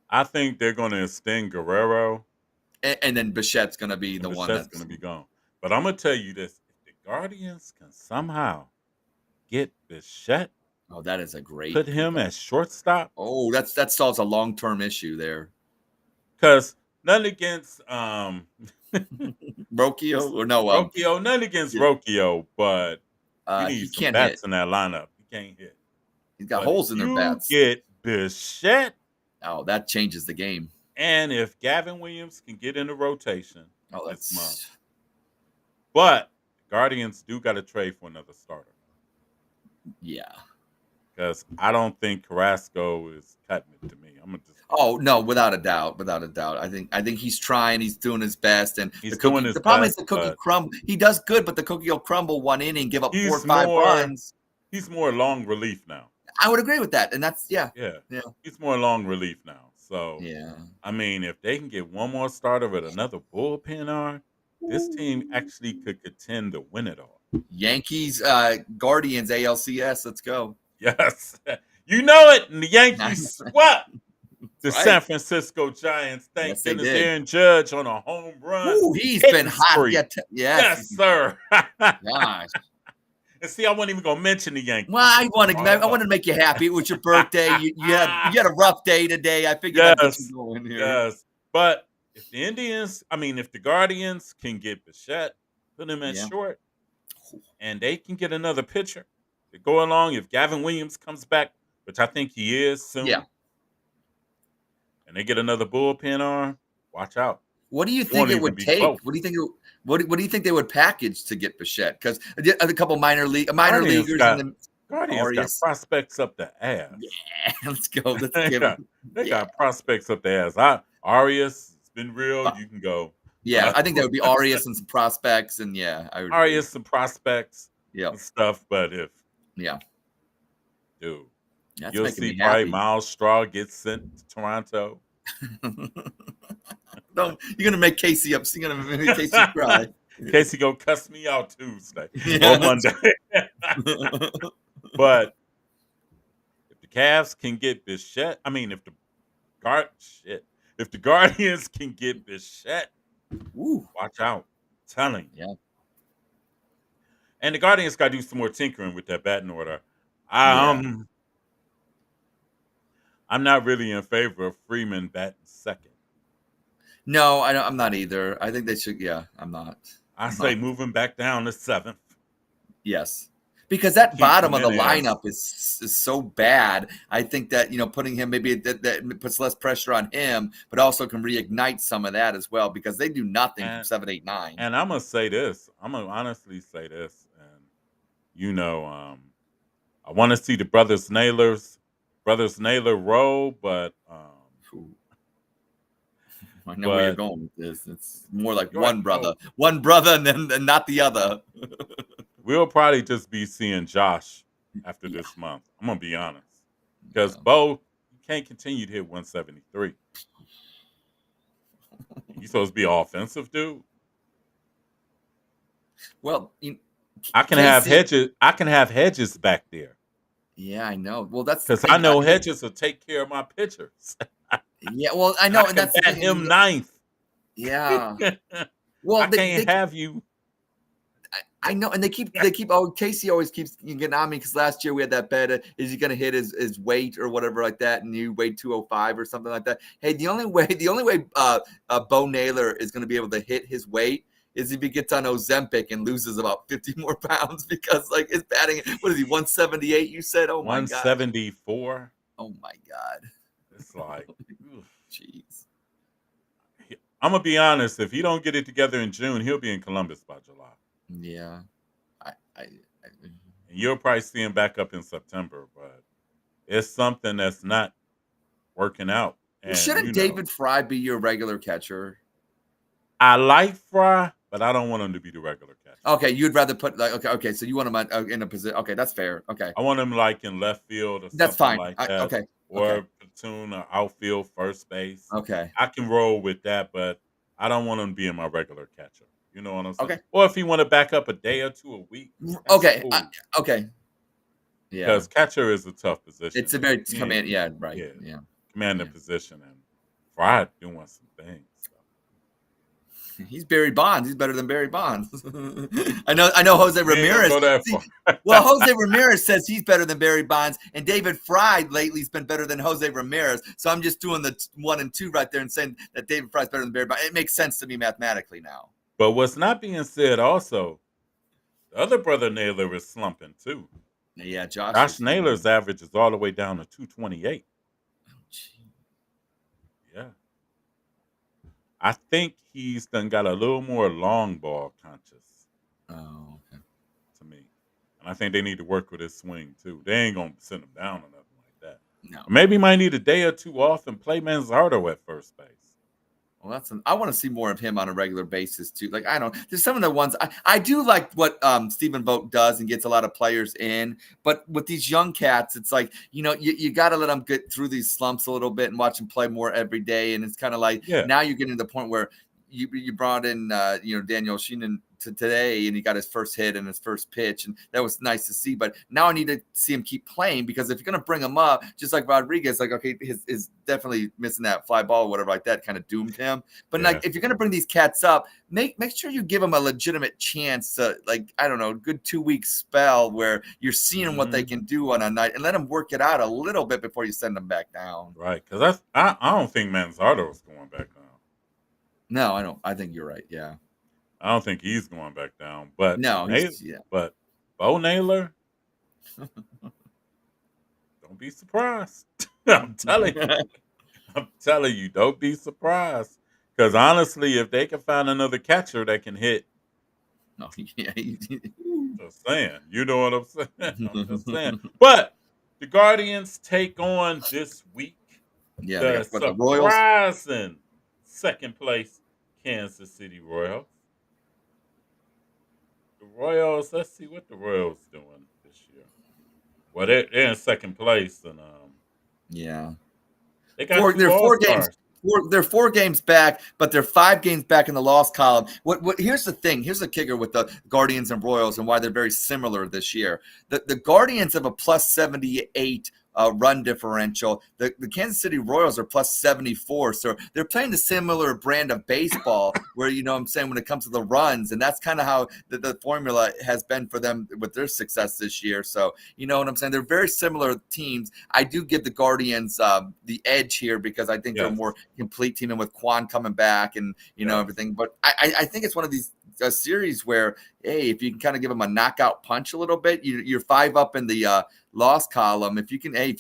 I think they're going to extend Guerrero, and then Bichette's going to be the one that's going to be gone. But I'm going to tell you this: if the Guardians can somehow get Bichette, that is a great put him as shortstop. Oh, that solves a long-term issue there. Because none against Rocchio or no Rocchio, none against Rocchio, but you need some bats in that lineup. He can't hit. He's got holes in their bats. Get Bichette. Oh, that changes the game. And if Gavin Williams can get in the rotation this month. But Guardians do got to trade for another starter. Yeah. Because I don't think Carrasco is cutting it to me. I'm gonna just no, without a doubt. I think he's trying, he's doing his best, and the problem is the cookie crumble. He does good, but the cookie will crumble one inning, give up 4 or 5 runs. He's more long relief now. I would agree with that, and that's yeah. He's more long relief now. So I mean, if they can get one more starter with another bullpen arm, this team actually could contend to win it all. Yankees, Guardians, ALCS. Let's go. Yes, you know it. And the Yankees swept the San Francisco Giants. Thank goodness Aaron Judge on a home run. Ooh, he's been hot. Yes, sir. Gosh. And see, I wasn't even going to mention the Yankees. Well, I wanted to make you happy. It was your birthday. You had a rough day today. I figured I'd get you going here. Yes, but if the Guardians can get Bichette, put him at short, and they can get another pitcher to go along. If Gavin Williams comes back, which I think he is soon, and they get another bullpen arm, watch out. What do you think it would take? Close. What do you think? What do you think they would package to get Bichette? Because a couple minor leaguers. Guardians got prospects up the ass. Yeah, let's go. Let's give them. They got prospects up the ass. Arias, it's been real. You can go. Yeah, I think that would be Arias and some prospects, and Arias and prospects, and stuff. But dude, you'll see probably Miles Straw get sent to Toronto. No, you're gonna make Casey up. You're gonna make Casey cry. Casey gonna cuss me out Tuesday or Monday. But if the Cavs can get Bichette, if the Guardians can get Bichette, watch out. I'm telling you. Yeah. And the Guardians got to do some more tinkering with that batting order. I'm not really in favor of Freeman batting second. No, I'm not either. I think they should. Yeah, I'm not. I say move him back down to 7th. Yes, because that bottom of the lineup is so bad. I think that putting him maybe that puts less pressure on him, but also can reignite some of that as well because they do nothing from 7, 8, 9. And I'm gonna say this. I'm gonna honestly say this, and I want to see the brothers Naylor roll, but. I know where you're going with this. It's more like one brother, and then not the other. We'll probably just be seeing Josh after this month. I'm gonna be honest, because Bo, you can't continue to hit 173. You supposed to be offensive, dude. Well, I can have Hedges. I can have Hedges back there. Yeah, I know. Well, that's because I know Hedges will take care of my pitchers. Yeah, well, I know, and that's him 9th. Yeah. Well, I can't have you. I know, and they keep. Casey always keeps getting on me because last year we had that bet. Is he going to hit his weight or whatever like that? And you weighed 205 or something like that. Hey, the only way Bo Naylor is going to be able to hit his weight is if he gets on Ozempic and loses about 50 more pounds because his batting. What is he? 178? You said? Oh my god. 174. Oh my god. It's like, jeez. I'm gonna be honest. If he don't get it together in June, he'll be in Columbus by July. Yeah, and you'll probably see him back up in September, but it's something that's not working out. And, shouldn't David Fry be your regular catcher? I like Fry, but I don't want him to be the regular catcher. Okay, you'd rather put okay. So you want him in a position. Okay, that's fair. Okay, I want him like in left field or that's something fine. like that, Okay, or platoon or outfield, first base. okay, I can roll with that, but I don't want him being my regular catcher. You know what I'm saying? okay, Or if he want to back up a day or two a week, that's okay, cool. okay. Yeah, Because catcher is a tough position. it's a very command. Yeah, right. Yeah, Yeah, commanding position, and Fried doing some things. he's Barry Bonds. He's better than Barry Bonds. I know. Jose Ramirez. Go that far. Well, Jose Ramirez says he's better than Barry Bonds, and David Fry lately has been better than Jose Ramirez. So I'm just doing the 1 and 2 right there and saying that David Fry's better than Barry Bonds. It makes sense to me mathematically now. But what's not being said also, the other brother Naylor is slumping too. Yeah, Josh Naylor's average is all the way down to 228. Yeah. I think he's done got a little more long ball conscious. Oh, okay. To me. And I think they need to work with his swing too. They ain't gonna send him down or nothing like that. No. Maybe he might need a day or two off and play Manzardo at first base. Well, I want to see more of him on a regular basis too. Like there's some of the ones I do like what Stephen Vogt does and gets a lot of players in. But with these young cats, it's like you got to let them get through these slumps a little bit and watch them play more every day. And it's kind of like now you're getting to the point where you brought in Daniel Sheenan today, and he got his first hit and his first pitch, and that was nice to see. But now I need to see him keep playing, because if you're going to bring him up, just like Rodriguez, like, okay, his definitely missing that fly ball or whatever like that kind of doomed him. But like, if you're going to bring these cats up, make sure you give them a legitimate chance to, like, I don't know, a good 2-week spell where you're seeing what they can do on a night, and let them work it out a little bit before you send them back down. Right, because I don't think Manzardo is going back down. No, I don't. I think you're right. Yeah. I don't think he's going back down. But no, but Bo Naylor, don't be surprised. I'm telling you, don't be surprised. Because honestly, if they can find another catcher that can hit, just saying, you know what I'm saying. I'm just saying. But the Guardians take on this week the surprising second place Kansas City Royals. The Royals, let's see what the Royals doing this year. Well, they're in second place, and they got they're 4 games. They're 4 games back, but they're 5 games back in the loss column. What? Here's the thing. Here's the kicker with the Guardians and Royals, and why they're very similar this year. The Guardians have a plus 78 run differential. The Kansas City Royals are plus 74. So they're playing the similar brand of baseball where, I'm saying, when it comes to the runs, and that's kind of how the formula has been for them with their success this year. So, you know what I'm saying? They're very similar teams. I do give the Guardians the edge here, because I think they're a more complete team, and with Quan coming back and, everything. But I think it's one of these series where, hey, if you can kind of give them a knockout punch a little bit, you're 5 up in the loss column. If you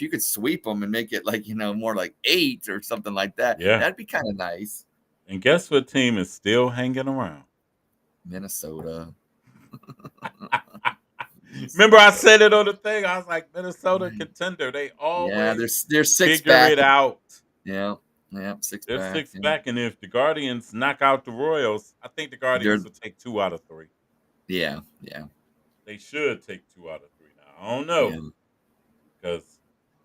could sweep them and make it like, more like 8 or something like that, that'd be kind of nice. And guess what team is still hanging around? Minnesota. Remember I said it on the thing? I was like, Minnesota contender. They always they're 6 figure back. it out. Yeah, 6 They're back. 6 back, and if the Guardians knock out the Royals, I think the Guardians will take 2 out of 3. Yeah. They should take 2 out of 3 now. I don't know. Because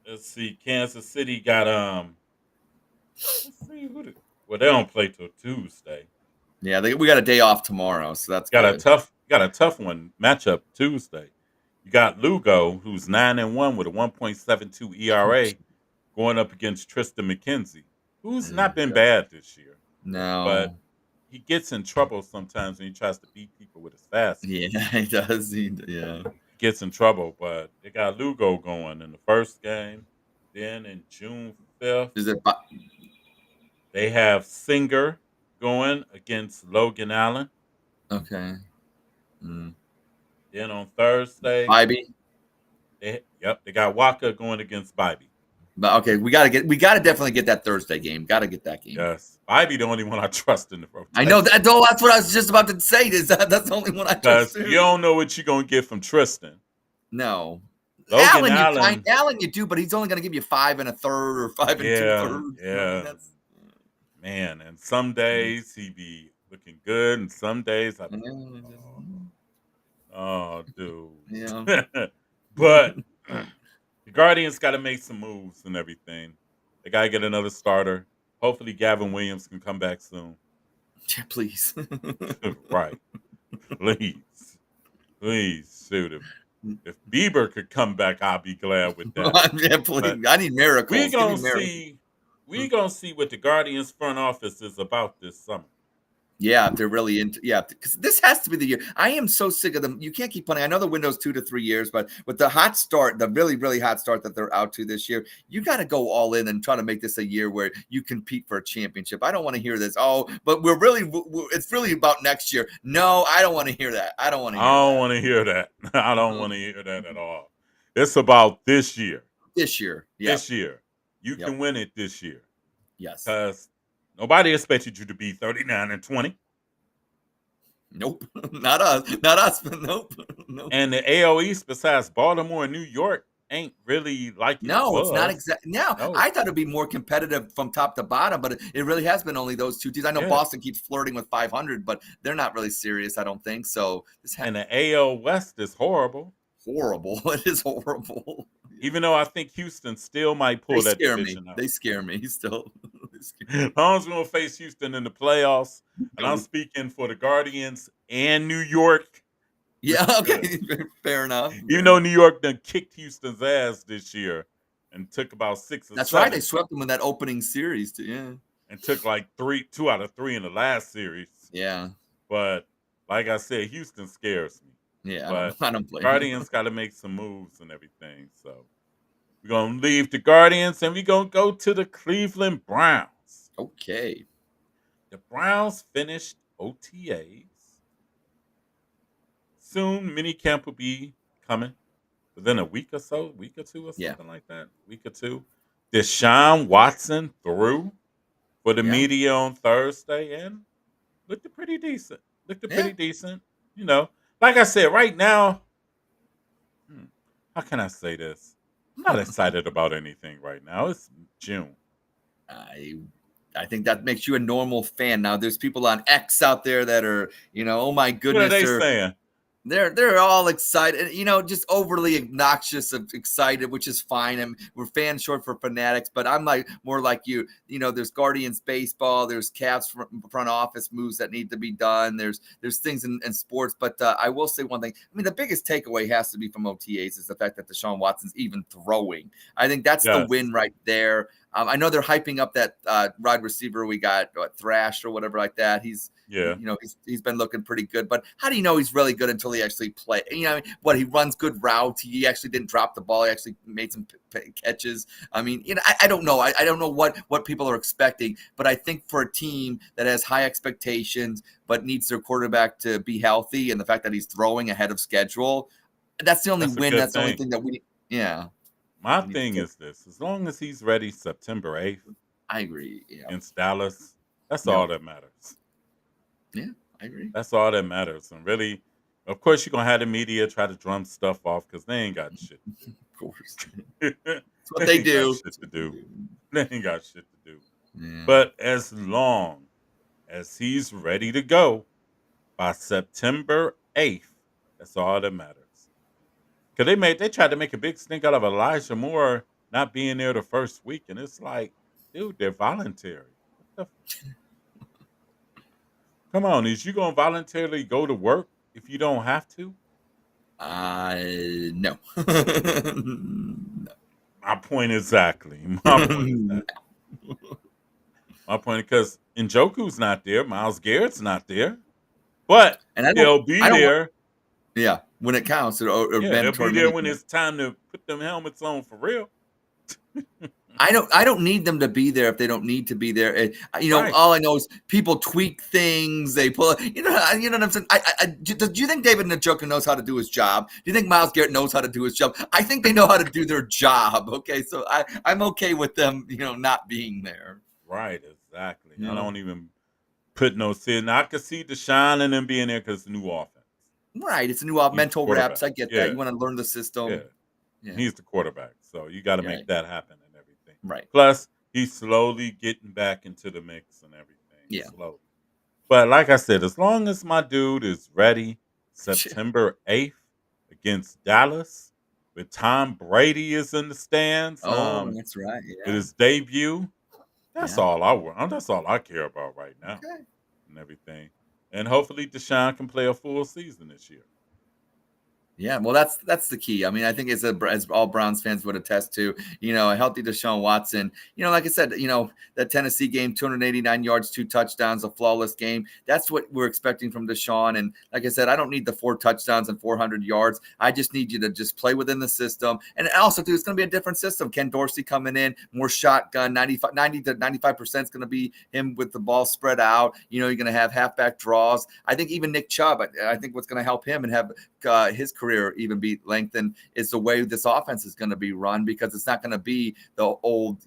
let's see, Kansas City got let's see well, they don't play till Tuesday. Yeah, we got a day off tomorrow, so that's got a tough one matchup Tuesday. You got Lugo, who's 9-1 with a 1.72 ERA, going up against Tristan McKenzie, who's not been bad this year. No, but he gets in trouble sometimes when he tries to beat people with his fastball. Yeah, he does. He gets in trouble, but they got Lugo going in the first game. Then in June 5th, they have Singer going against Logan Allen. Okay. Then on Thursday, Bybee. They got Waka going against Bybee. But okay, we gotta definitely get that Thursday game. Gotta get that game. Yes, Bybee the only one I trust in the rotation. I know that. Though that's what I was just about to say. That's the only one I trust. You don't know what you're gonna get from Tristan. No. Allen, you do, but he's only gonna give you 5 1/3 or 5 2/3. Yeah. Man, and some days he be looking good, and some days I'm like, Mm, dude. yeah. But the Guardians got to make some moves and everything. They got to get another starter. Hopefully, Gavin Williams can come back soon. Yeah, please. Right. Please. Please. Shoot. If Bieber could come back, I'll be glad with that. Yeah, But please. I need we miracles. Give me gonna miracles. see what the Guardians front office is about this summer. Yeah, if they're really into, yeah, because this has to be the year. I am so sick of them. You can't keep playing. I know the window's 2 to 3 years, but with the hot start, the really, really hot start that they're out to this year, you got to go all in and try to make this a year where you compete for a championship. I don't want to hear this. Oh, but it's really about next year. No, I don't want to hear that. I don't want to I hear don't that. want to hear that. I don't want to hear that at all. It's about this year. This year. Yep. This year. You Yep. can win it this year. Yes. Because nobody expected you to be 39-20. Nope. Not us. Not us. Nope. Nope. And the AL East, besides Baltimore and New York, ain't really like it No, it's not was. exactly. No, No. I thought it'd be more competitive from top to bottom, but it really has been only those two teams. I know Yeah. Boston keeps flirting with 500, but they're not really serious, I don't think. So this And the AL West is horrible. horrible. It is horrible. Even though I think Houston still might pull They that scare me. division out. They scare me still. They scare me. As long as we're going to face Houston in the playoffs, and I'm speaking for the Guardians and New York. Yeah, Good. okay. Fair enough. Even though New York done kicked Houston's ass this year and took about 6 or That's 7. right. They swept them in that opening series too. Yeah. And took like 2 out of 3 in the last series. Yeah. But like I said, Houston scares me. Yeah. But I don't blame Guardians got to make some moves and everything. So we're going to leave the Guardians and we're going to go to the Cleveland Browns. Okay. The Browns finished OTAs. Soon, minicamp will be coming within a week or so, week or two or something like that. Week or two. Deshaun Watson threw for the media on Thursday and looked pretty decent. You know, like I said, right now, how can I say this? I'm not excited about anything right now. It's June. I think that makes you a normal fan. Now, there's people on X out there that are, oh my goodness, What are they saying? They're all excited, just overly obnoxious, excited, which is fine. And we're fans short for fanatics, but I'm like more like you. There's Guardians baseball, there's Cavs front office moves that need to be done. There's things in sports, but I will say one thing. I mean, the biggest takeaway has to be from OTAs is the fact that Deshaun Watson's even throwing. I think that's the win right there. I know they're hyping up that wide receiver we got, Thrash or whatever like that. He's been looking pretty good. But how do you know he's really good until he actually plays? He runs good routes. He actually didn't drop the ball. He actually made some catches. I mean, I don't know. I don't know what people are expecting. But I think for a team that has high expectations but needs their quarterback to be healthy and the fact that he's throwing ahead of schedule, that's the only win. That's the only thing that we – yeah. My thing is this: as long as he's ready September 8th, I agree. Yeah, against Dallas, that's all that matters. Yeah, I agree. That's all that matters. And really, of course, you're gonna have the media try to drum stuff off because they ain't got shit to do. Of course, that's what they do. They ain't got shit to do. Yeah. But as long as he's ready to go by September 8th, that's all that matters. Because they tried to make a big stink out of Elijah Moore not being there the first week, and it's like, dude, they're voluntary. Come on, is you gonna voluntarily go to work if you don't have to? No. My point exactly. My point, because Njoku's not there, Myles Garrett's not there, but they'll be there. Yeah, when it counts, or they'll be there when it's time to put them helmets on for real. I don't need them to be there if they don't need to be there. Right. All I know is people tweak things. They pull. You know what I'm saying. Do you think David Njoku knows how to do his job? Do you think Myles Garrett knows how to do his job? I think they know how to do their job. Okay, so I'm okay with them, not being there. Right, exactly. I don't even put no sin. I could see Deshaun and them being there because it's a new offense. Right, it's a new mental reps. I get that. You want to learn the system. Yeah. He's the quarterback, so you got to make that happen and everything. Right. Plus, he's slowly getting back into the mix and everything. Yeah. Slowly. But like I said, as long as my dude is ready September 8th against Dallas, with Tom Brady is in the stands, Oh, that's right. with Yeah. his debut, that's Yeah. all I want. That's all I care about right now Okay. and everything. And hopefully Deshaun can play a full season this year. Yeah, well, that's the key. I mean, I think as all Browns fans would attest to, a healthy Deshaun Watson. Like I said, that Tennessee game, 289 yards, 2 touchdowns, a flawless game. That's what we're expecting from Deshaun. And like I said, I don't need the 4 touchdowns and 400 yards. I just need you to just play within the system. And also, too, it's going to be a different system. Ken Dorsey coming in, more shotgun, 90 to 95% is going to be him with the ball spread out. You're going to have halfback draws. I think even Nick Chubb, I think what's going to help him and have his career even be lengthened is the way this offense is going to be run, because it's not going to be the old,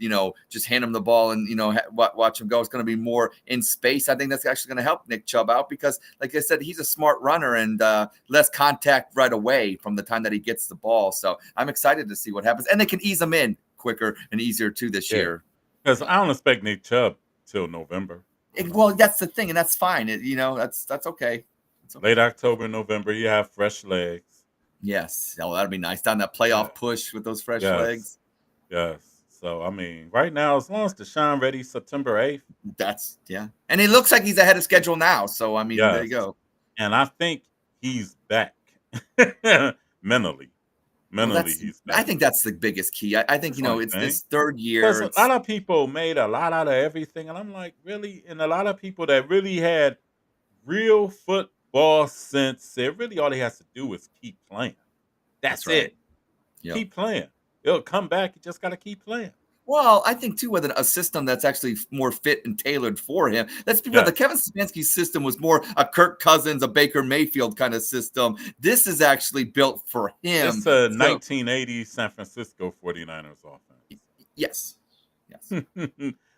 just hand him the ball and, watch him go. It's going to be more in space. I think that's actually going to help Nick Chubb out because, like I said, he's a smart runner and less contact right away from the time that he gets the ball. So I'm excited to see what happens. And they can ease him in quicker and easier too this year. Because I don't expect Nick Chubb till November. Well, that's the thing, and that's fine. That's okay. Late October, November, you have fresh legs. Yes. Oh, that'd be nice. Down that playoff push with those fresh legs. Yes. So, I mean, right now, as long as Deshaun ready September 8th. And it looks like he's ahead of schedule now. So, I mean, there you go. And I think he's back mentally. He's back. I think that's the biggest key. I think, it's this third year. A lot of people made a lot out of everything. And I'm like, really? And a lot of people that really had real football sense, really all he has to do is keep playing. That's right. it. Yep. Keep playing. It'll come back. You just got to keep playing. Well, I think, too, with a system that's actually more fit and tailored for him. Let's be real. The Kevin Stefanski system was more a Kirk Cousins, a Baker Mayfield kind of system. This is actually built for him. It's a 1980 San Francisco 49ers offense. Yes.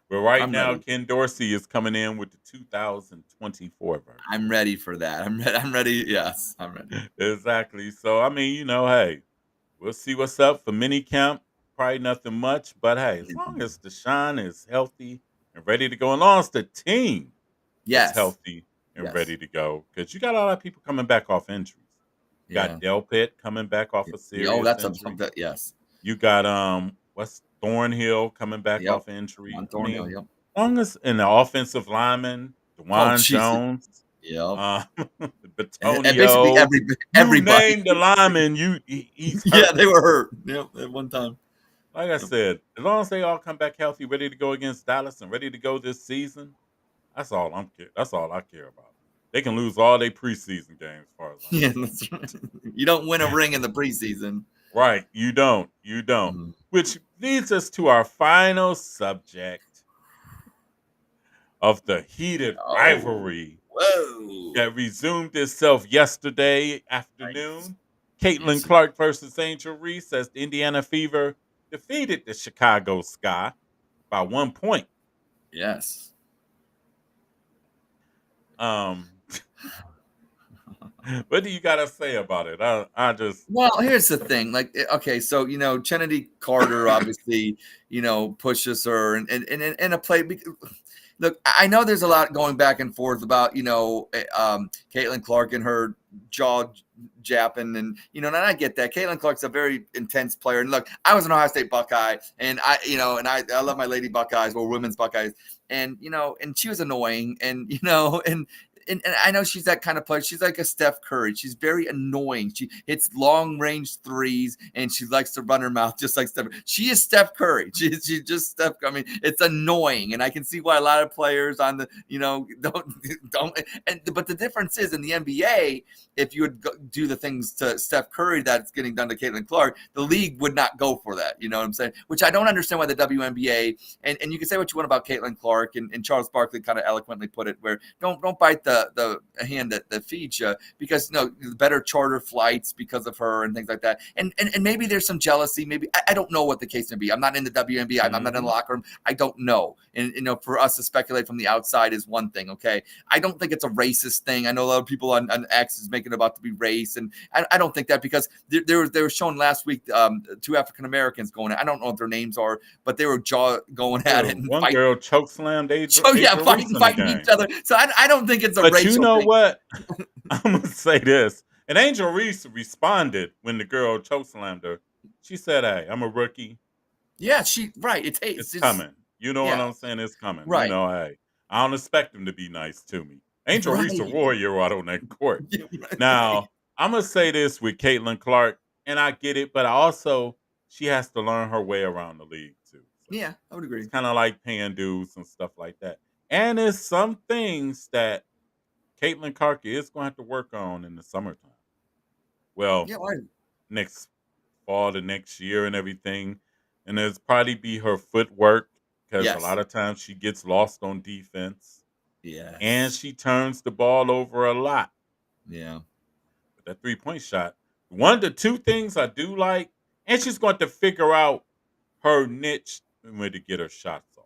But right now, ready. Ken Dorsey is coming in with the 2024 version. I'm ready for that. I'm ready. Yes, I'm ready. Exactly. So, I mean, hey, we'll see what's up for minicamp. Probably nothing much, but hey, as long as Deshaun is healthy and ready to go, and as long as the team is healthy and ready to go, because you got a lot of people coming back off injuries. You got Delpit coming back off a serious injury. Yes. You got what's Thornhill coming back off injury. Thornhill, as long as in the offensive lineman, DeJuan Jones. Batonio. Basically everybody. You named the lineman. He's hurt. Yeah, they were hurt. Yep, at one time. Like I said, as long as they all come back healthy, ready to go against Dallas and ready to go this season, that's all I care about. They can lose all their preseason games, as far as I know. That's right. You don't win a ring in the preseason. Right, you don't. Mm-hmm. Which leads us to our final subject of the heated rivalry that resumed itself yesterday afternoon. Nice. Caitlin Clark versus Angel Reese as the Indiana Fever defeated the Chicago Sky by 1 point. Yes. What do you got to say about it? Well, here's the thing. Like, okay, so, Kennedy Carter obviously, pushes her and in a play. Look, I know there's a lot going back and forth about, Caitlin Clark and her jaw japping and, and I get that. Caitlin Clark's a very intense player. And look, I was an Ohio State Buckeye and I love my lady Buckeyes or women's Buckeyes and, and she was annoying and, and I know she's that kind of player. She's like a Steph Curry. She's very annoying. She hits long-range threes, and she likes to run her mouth just like Steph. She is Steph Curry. She's just Steph. I mean, it's annoying, and I can see why a lot of players on the don't. But the difference is in the NBA, if you would do the things to Steph Curry that's getting done to Caitlin Clark, the league would not go for that. You know what I'm saying? Which I don't understand why the WNBA and you can say what you want about Caitlin Clark and Charles Barkley kind of eloquently put it, where don't bite the the hand that feeds you, because better charter flights because of her and things like that. And maybe there's some jealousy. Maybe I don't know what the case may be. I'm not in the WNBA. I'm not in the locker room. I don't know. And for us to speculate from the outside is one thing. Okay, I don't think it's a racist thing. I know a lot of people on X is making it about to be race, and I don't think that, because they were shown last week 2 African Americans going. I don't know what their names are, but they were going at it. And one girl chokeslammed fighting each other. So I don't think it's a but racial you know thing. what? I'm gonna say this. And Angel Reese responded when the girl chokeslammed her. She said, "Hey, I'm a rookie. Yeah, it's coming. You know what yeah. I'm saying? It's coming. Right. Hey, I don't expect them to be nice to me. Angel Reese a Right. warrior out on that court. Yeah, right. Now, I'm gonna say this with Caitlin Clark, and I get it, but she has to learn her way around the league too. So Yeah, I would agree. it's kind of like paying dues and stuff like that. And there's some things that Caitlin Clark is going to have to work on in the summertime. Well, Yeah, right. next fall to next year and everything. And there's probably be her footwork, because a lot of times she gets lost on defense. Yes. And she turns the ball over a lot. Yeah. But that 3-point shot, one of the 2 things I do like, and she's going to figure out her niche and where to get her shots off.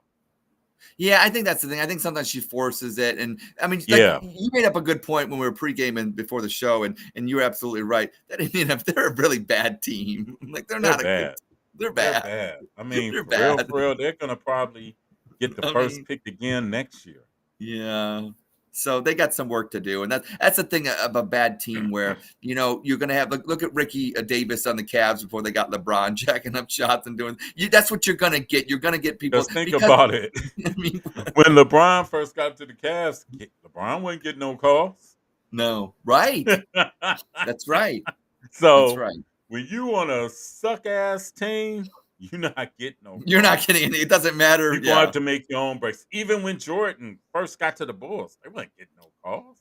Yeah, I think that's the thing. I think sometimes she forces it. And I mean, you made up a good point when we were pregame before the show, and you're absolutely right. That they're a really bad team. Like they're not bad. They're bad. They're bad. I mean, they're for bad. real, they're gonna probably get the first pick again next year. Yeah. So they got some work to do, and that's the thing of a bad team, where you're going to have look at Ricky Davis on the Cavs before they got LeBron jacking up shots and doing. That's what you're going to get. You're going to get people. Just think about it. I mean, when LeBron first got to the Cavs, LeBron wouldn't get no calls. No, right? That's right. So that's right. When you on a suck ass team, you're not getting no calls. You're not getting any. It doesn't matter. You have to make your own breaks. Even when Jordan first got to the Bulls, they weren't getting no calls.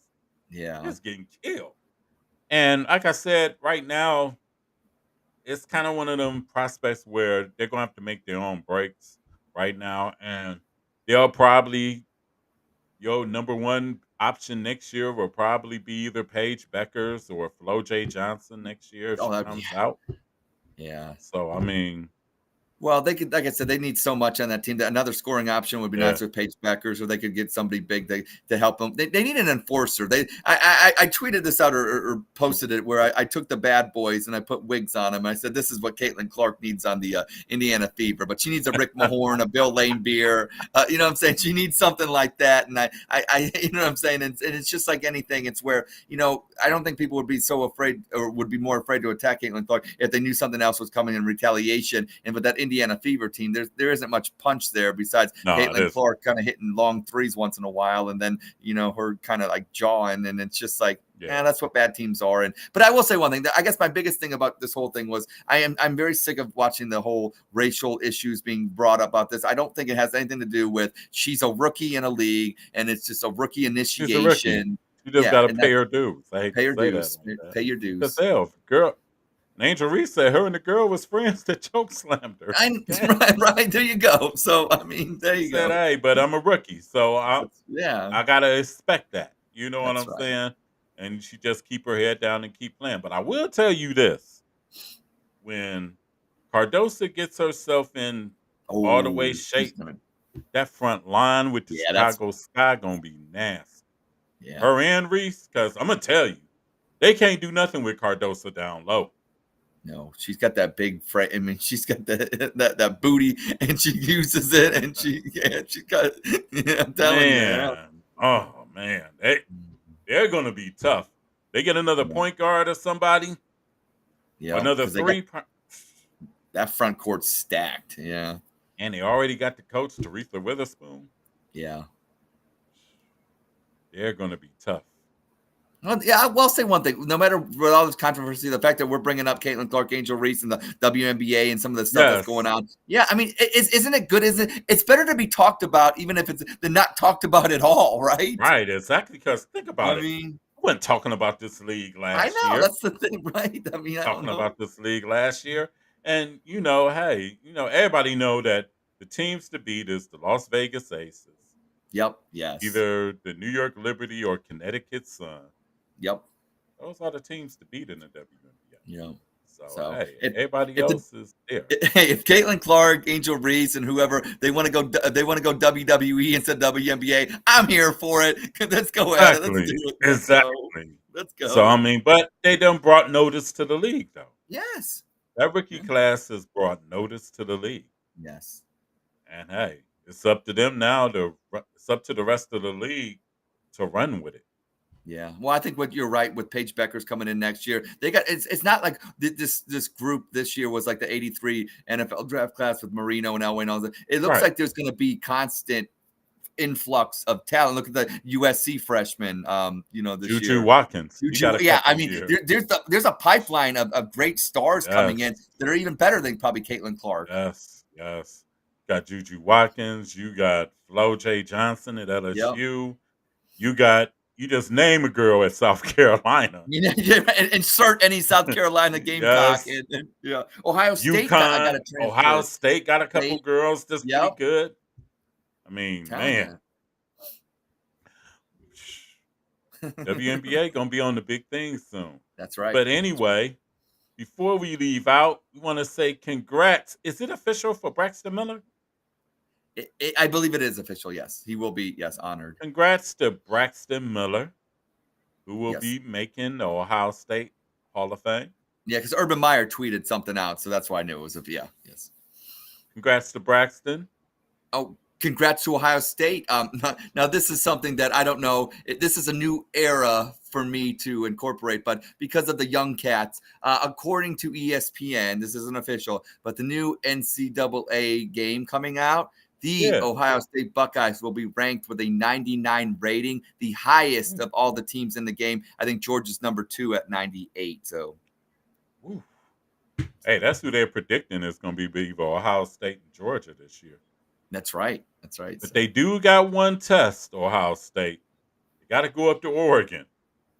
Yeah. Just getting killed. And like I said, right now, it's kind of one of them prospects where they're going to have to make their own breaks right now. And they'll probably, your number one option next year will probably be either Paige Beckers or Flo J. Johnson next year if she comes out. Yeah. So, I mean. Well, they could, like I said, they need so much on that team. That another scoring option would be nice with Paige Beckers, or they could get somebody big to help them. They need an enforcer. I tweeted this out or posted it, where I took the bad boys and I put wigs on them. I said, this is what Caitlin Clark needs on the Indiana Fever, but she needs a Rick Mahorn, a Bill Laimbeer. You know what I'm saying? She needs something like that. And I you know what I'm saying? And it's just like anything. It's where, I don't think people would be so afraid, or would be more afraid to attack Caitlin Clark if they knew something else was coming in retaliation. And with that Indiana Fever team, there isn't much punch there besides Caitlin Clark kind of hitting long threes once in a while, and then her kind of like jawing, and it's just like, that's what bad teams are. But I will say one thing. I guess my biggest thing about this whole thing was I'm very sick of watching the whole racial issues being brought up about this. I don't think it has anything to do with she's a rookie in a league, and it's just a rookie initiation. She's a rookie. She just got to pay her dues. I hate pay to her say dues. that. Pay your dues. Yourself, girl. Angel Reese said her and the girl was friends that choke slammed her. Right, there you go. So I mean, there you go. Said, hey, but I'm a rookie, so I gotta expect that. You know what I'm saying? And she just keep her head down and keep playing. But I will tell you this: when Cardoso gets herself in all the way shape, that front line with the Chicago Sky gonna be nasty. Yeah. Her and Reese, because I'm gonna tell you, they can't do nothing with Cardoso down low. No, she's got that big frame. I mean, she's got that booty, and she uses it, and she got. Yeah, I'm telling you. Oh man, they're gonna be tough. They get another point guard or somebody. Yeah, another 3. That front court's stacked. Yeah, and they already got the coach, Teresa Witherspoon. Yeah, they're gonna be tough. Well, yeah, I will say one thing. No matter what all this controversy, the fact that we're bringing up Caitlin Clark, Angel Reese, and the WNBA and some of the stuff that's going on. Yeah, I mean, isn't it good? Isn't it? It's better to be talked about, even if it's than not talked about at all, right? Right, exactly. Because think about it. I wasn't talking about this league last year. I know, that's the thing, right? I mean, talking about this league last year. And, everybody know that the teams to beat is the Las Vegas Aces, Yep. Yes. Either the New York Liberty or Connecticut Sun. Yep. Those are the teams to beat in the WNBA. Yep. So So hey, if everybody if the else is there. if Caitlin Clark, Angel Reese, and whoever they want to go WWE instead of WNBA, I'm here for it. Let's go at it. Let's do Exactly. it. Let's go. Exactly. Let's So I go. mean, but they done brought notice to the league though. Yes. That rookie Yeah. class has brought notice to the league. Yes. And hey, it's up to them now it's up to the rest of the league to run with it. Yeah. Well, I think what you're right with Paige Becker's coming in next year. They got it's not like this group this year was like the 83 NFL draft class with Marino and Elway and all that. It looks Right. like there's going to be constant influx of talent. Look at the USC freshman, this Juju year. Watkins. He got a Yeah, couple I mean, years. there's a pipeline of great stars coming in Yes. that are even better than probably Caitlin Clark. Yes. Yes. Got Juju Watkins. You got Flo J. Johnson at Yep. LSU. You just name a girl at South Carolina. Insert any South Carolina Gamecock. Yes. Yeah. Ohio State UConn, got a transfer. Ohio State got a couple girls that's pretty Yep. good. I mean, Telling man. WNBA gonna be on the big things soon. That's right. But anyway, before we leave out, we want to say congrats. Is it official for Braxton Miller? I believe it is official. Yes, he will be. Yes, honored. Congrats to Braxton Miller, who will Yes. be making the Ohio State Hall of Fame. Yeah, because Urban Meyer tweeted something out, so that's why I knew it was yes. Congrats to Braxton. Oh, congrats to Ohio State. Now this is something that I don't know. This is a new era for me to incorporate, but because of the young cats, according to ESPN, this isn't official, but the new NCAA game coming out, the Ohio State Buckeyes will be ranked with a 99 rating, the highest of all the teams in the game. I think Georgia's number 2 at 98. So, hey, that's who they're predicting is going to be Ohio State and Georgia this year. That's right. That's right. But they do got one test, Ohio State. They got to go up to Oregon.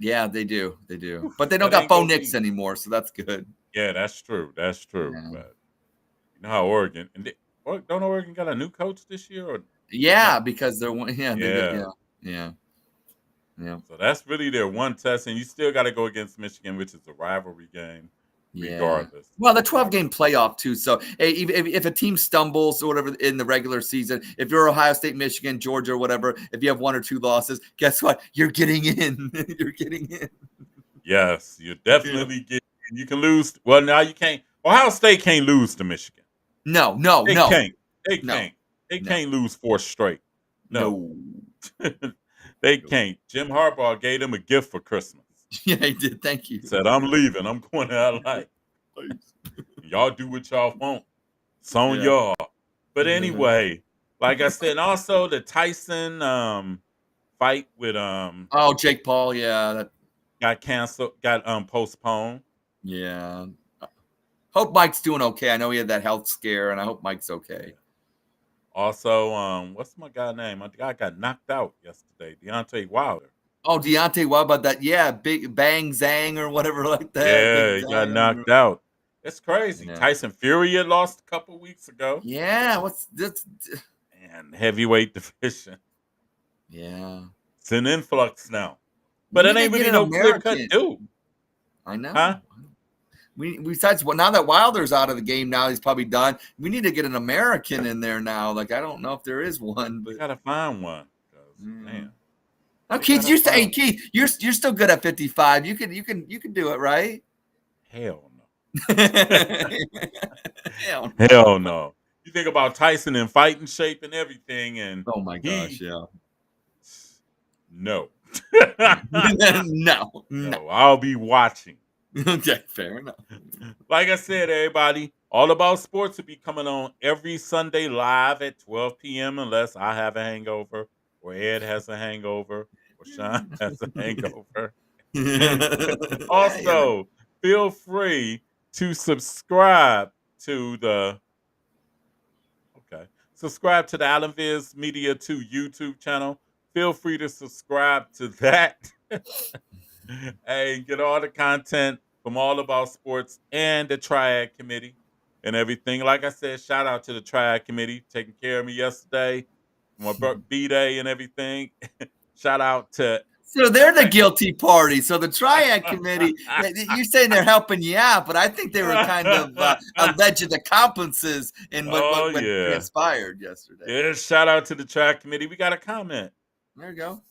Yeah, they do. They do. But they don't got Bo Nix anymore, so that's good. Yeah, that's true. That's true. Yeah. But you know how Oregon don't Oregon got a new coach this year? Or yeah, because they're one. Yeah. So that's really their one test, and you still got to go against Michigan, which is a rivalry game, regardless. Well, the 12-game playoff too. So hey, if a team stumbles or whatever in the regular season, if you're Ohio State, Michigan, Georgia, or whatever, if you have 1 or 2 losses, guess what? You're getting in. You're getting in. Yes, you definitely get. You can lose. Well, now you can't. Ohio State can't lose to Michigan. No. They can't. They can't lose 4 straight. No. They can't. Jim Harbaugh gave them a gift for Christmas. Yeah, he did. Thank you. He said, I'm leaving. I'm going to LA. Y'all do what y'all want. It's on y'all. But anyway, like I said, also the Tyson fight with Jake Paul, that got canceled, got postponed. Yeah. Hope Mike's doing okay. I know he had that health scare, and I hope Mike's okay. Also, what's my guy name? My guy got knocked out yesterday. Deontay Wilder. Oh, Deontay, what about that? Yeah, big bang zang or whatever like that. Yeah, he got knocked out. It's crazy. Yeah. Tyson Fury had lost a couple weeks ago. Yeah, what's this? And heavyweight division. Yeah. It's an influx now. But it ain't really no clear-cut dude. I know. Huh? Besides, now that Wilder's out of the game, now he's probably done. We need to get an American in there now. Like, I don't know if there is one, but we gotta find one. Man. Oh, Keith, Keith, you're still good at 55. You can do it, right? Hell no. Hell no. You think about Tyson in fighting shape and everything, and oh my gosh, yeah. No. No. I'll be watching. Okay, fair enough. Like I said, everybody, All About Sports will be coming on every Sunday live at 12 p.m. unless I have a hangover, or Ed has a hangover, or Sean has a hangover. Also, feel free to subscribe to the Allen Viz Media 2 YouTube channel. Feel free to subscribe to that. Hey, get all the content from All About Sports and the Triad Committee and everything. Like I said, shout out to the Triad Committee taking care of me yesterday. my B-Day and everything. Shout out to So they're the guilty party. So the triad committee, you're saying they're helping you out, but I think they were kind of alleged accomplices in what transpired yesterday. Yeah, shout out to the triad committee. We got a comment. There you go.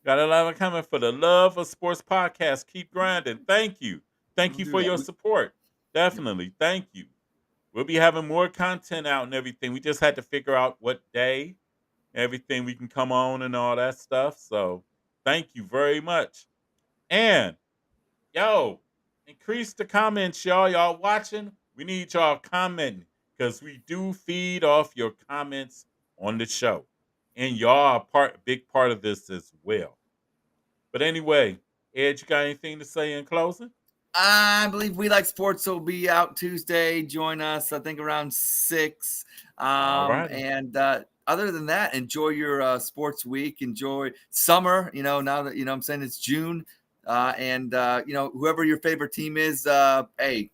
Got a lot of comment for the Love of Sports podcast. Keep grinding. Thank you. Thank you for your support. Definitely. Thank you. We'll be having more content out and everything. We just had to figure out what day, everything we can come on and all that stuff. So thank you very much. And increase the comments, y'all. Y'all watching? We need y'all commenting because we do feed off your comments on the show. And y'all are a big part of this as well. But anyway, Ed, you got anything to say in closing? I believe We Like Sports will be out Tuesday. Join us, I think, around 6. And other than that, enjoy your sports week. Enjoy summer. Now that, I'm saying it's June. Whoever your favorite team is, hey,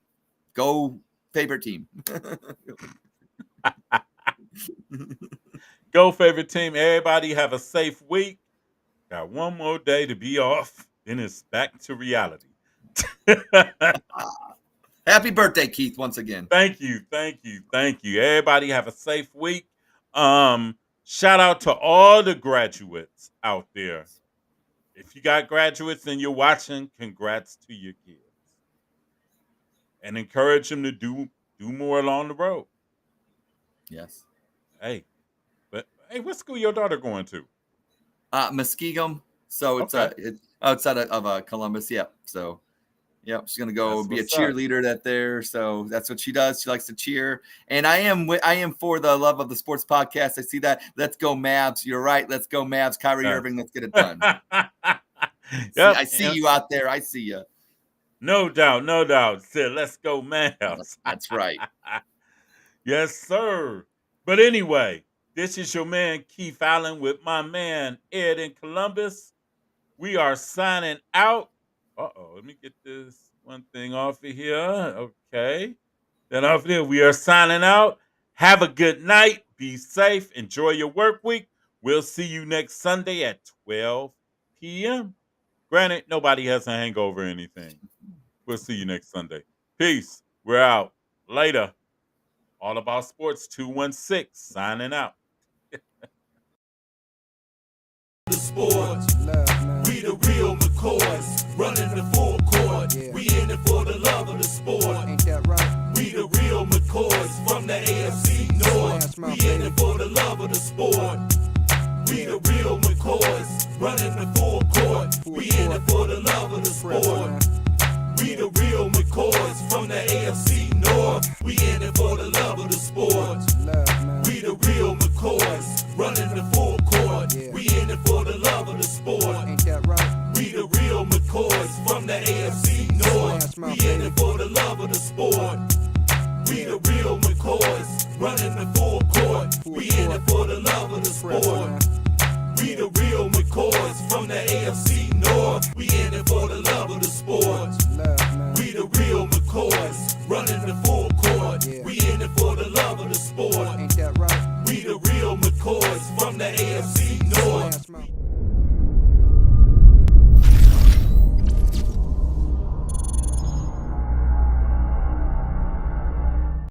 go favorite team. Go favorite team. Everybody have a safe week. Got one more day to be off. Then it's back to reality. Happy birthday, Keith, once again. Thank you. Everybody have a safe week. Shout out to all the graduates out there. If you got graduates and you're watching, congrats to your kids. And encourage them to do more along the road. Yes. Hey, what school your daughter going to? Muskegum. So it's it's outside of Columbus. Yeah. So, she's gonna go be a cheerleader there. So that's what she does. She likes to cheer. And I am for the Love of the Sports podcast. I see that. Let's go Mavs. You're right. Let's go Mavs. Kyrie Irving. Let's get it done. I see you out there. I see you. No doubt. Said, let's go Mavs. That's right. Yes, sir. But anyway, this is your man Keith Allen with my man Ed in Columbus. We are signing out. Let me get this one thing off of here. Okay. Then off there, we are signing out. Have a good night. Be safe. Enjoy your work week. We'll see you next Sunday at 12 p.m. Granted, nobody has a hangover or anything. We'll see you next Sunday. Peace. We're out. Later. All About Sports 216 signing out. The sports, we the real McCoys, running the full court. We in it for the love of the sport. Ain't that right? We the real McCoys from the AFC North. We in it for the love of the sport. We the real McCoys, running the full court. We in it for the love of the sport. We the real McCoys from the AFC North. We in it for the love of the sport. We the real McCoys, running the full court. We in it for the love of the sport. Ain't that right? We the real McCoys from the AFC North. We in it for the love of the sport. We the real McCoys, running the full court. We in it for the love of the sport. We the real McCoys from the AFC North. We in it for the love of the sport. We the real McCoys, running the full court. We in it for the love of the sport. Ain't that right? We the real McCoys from the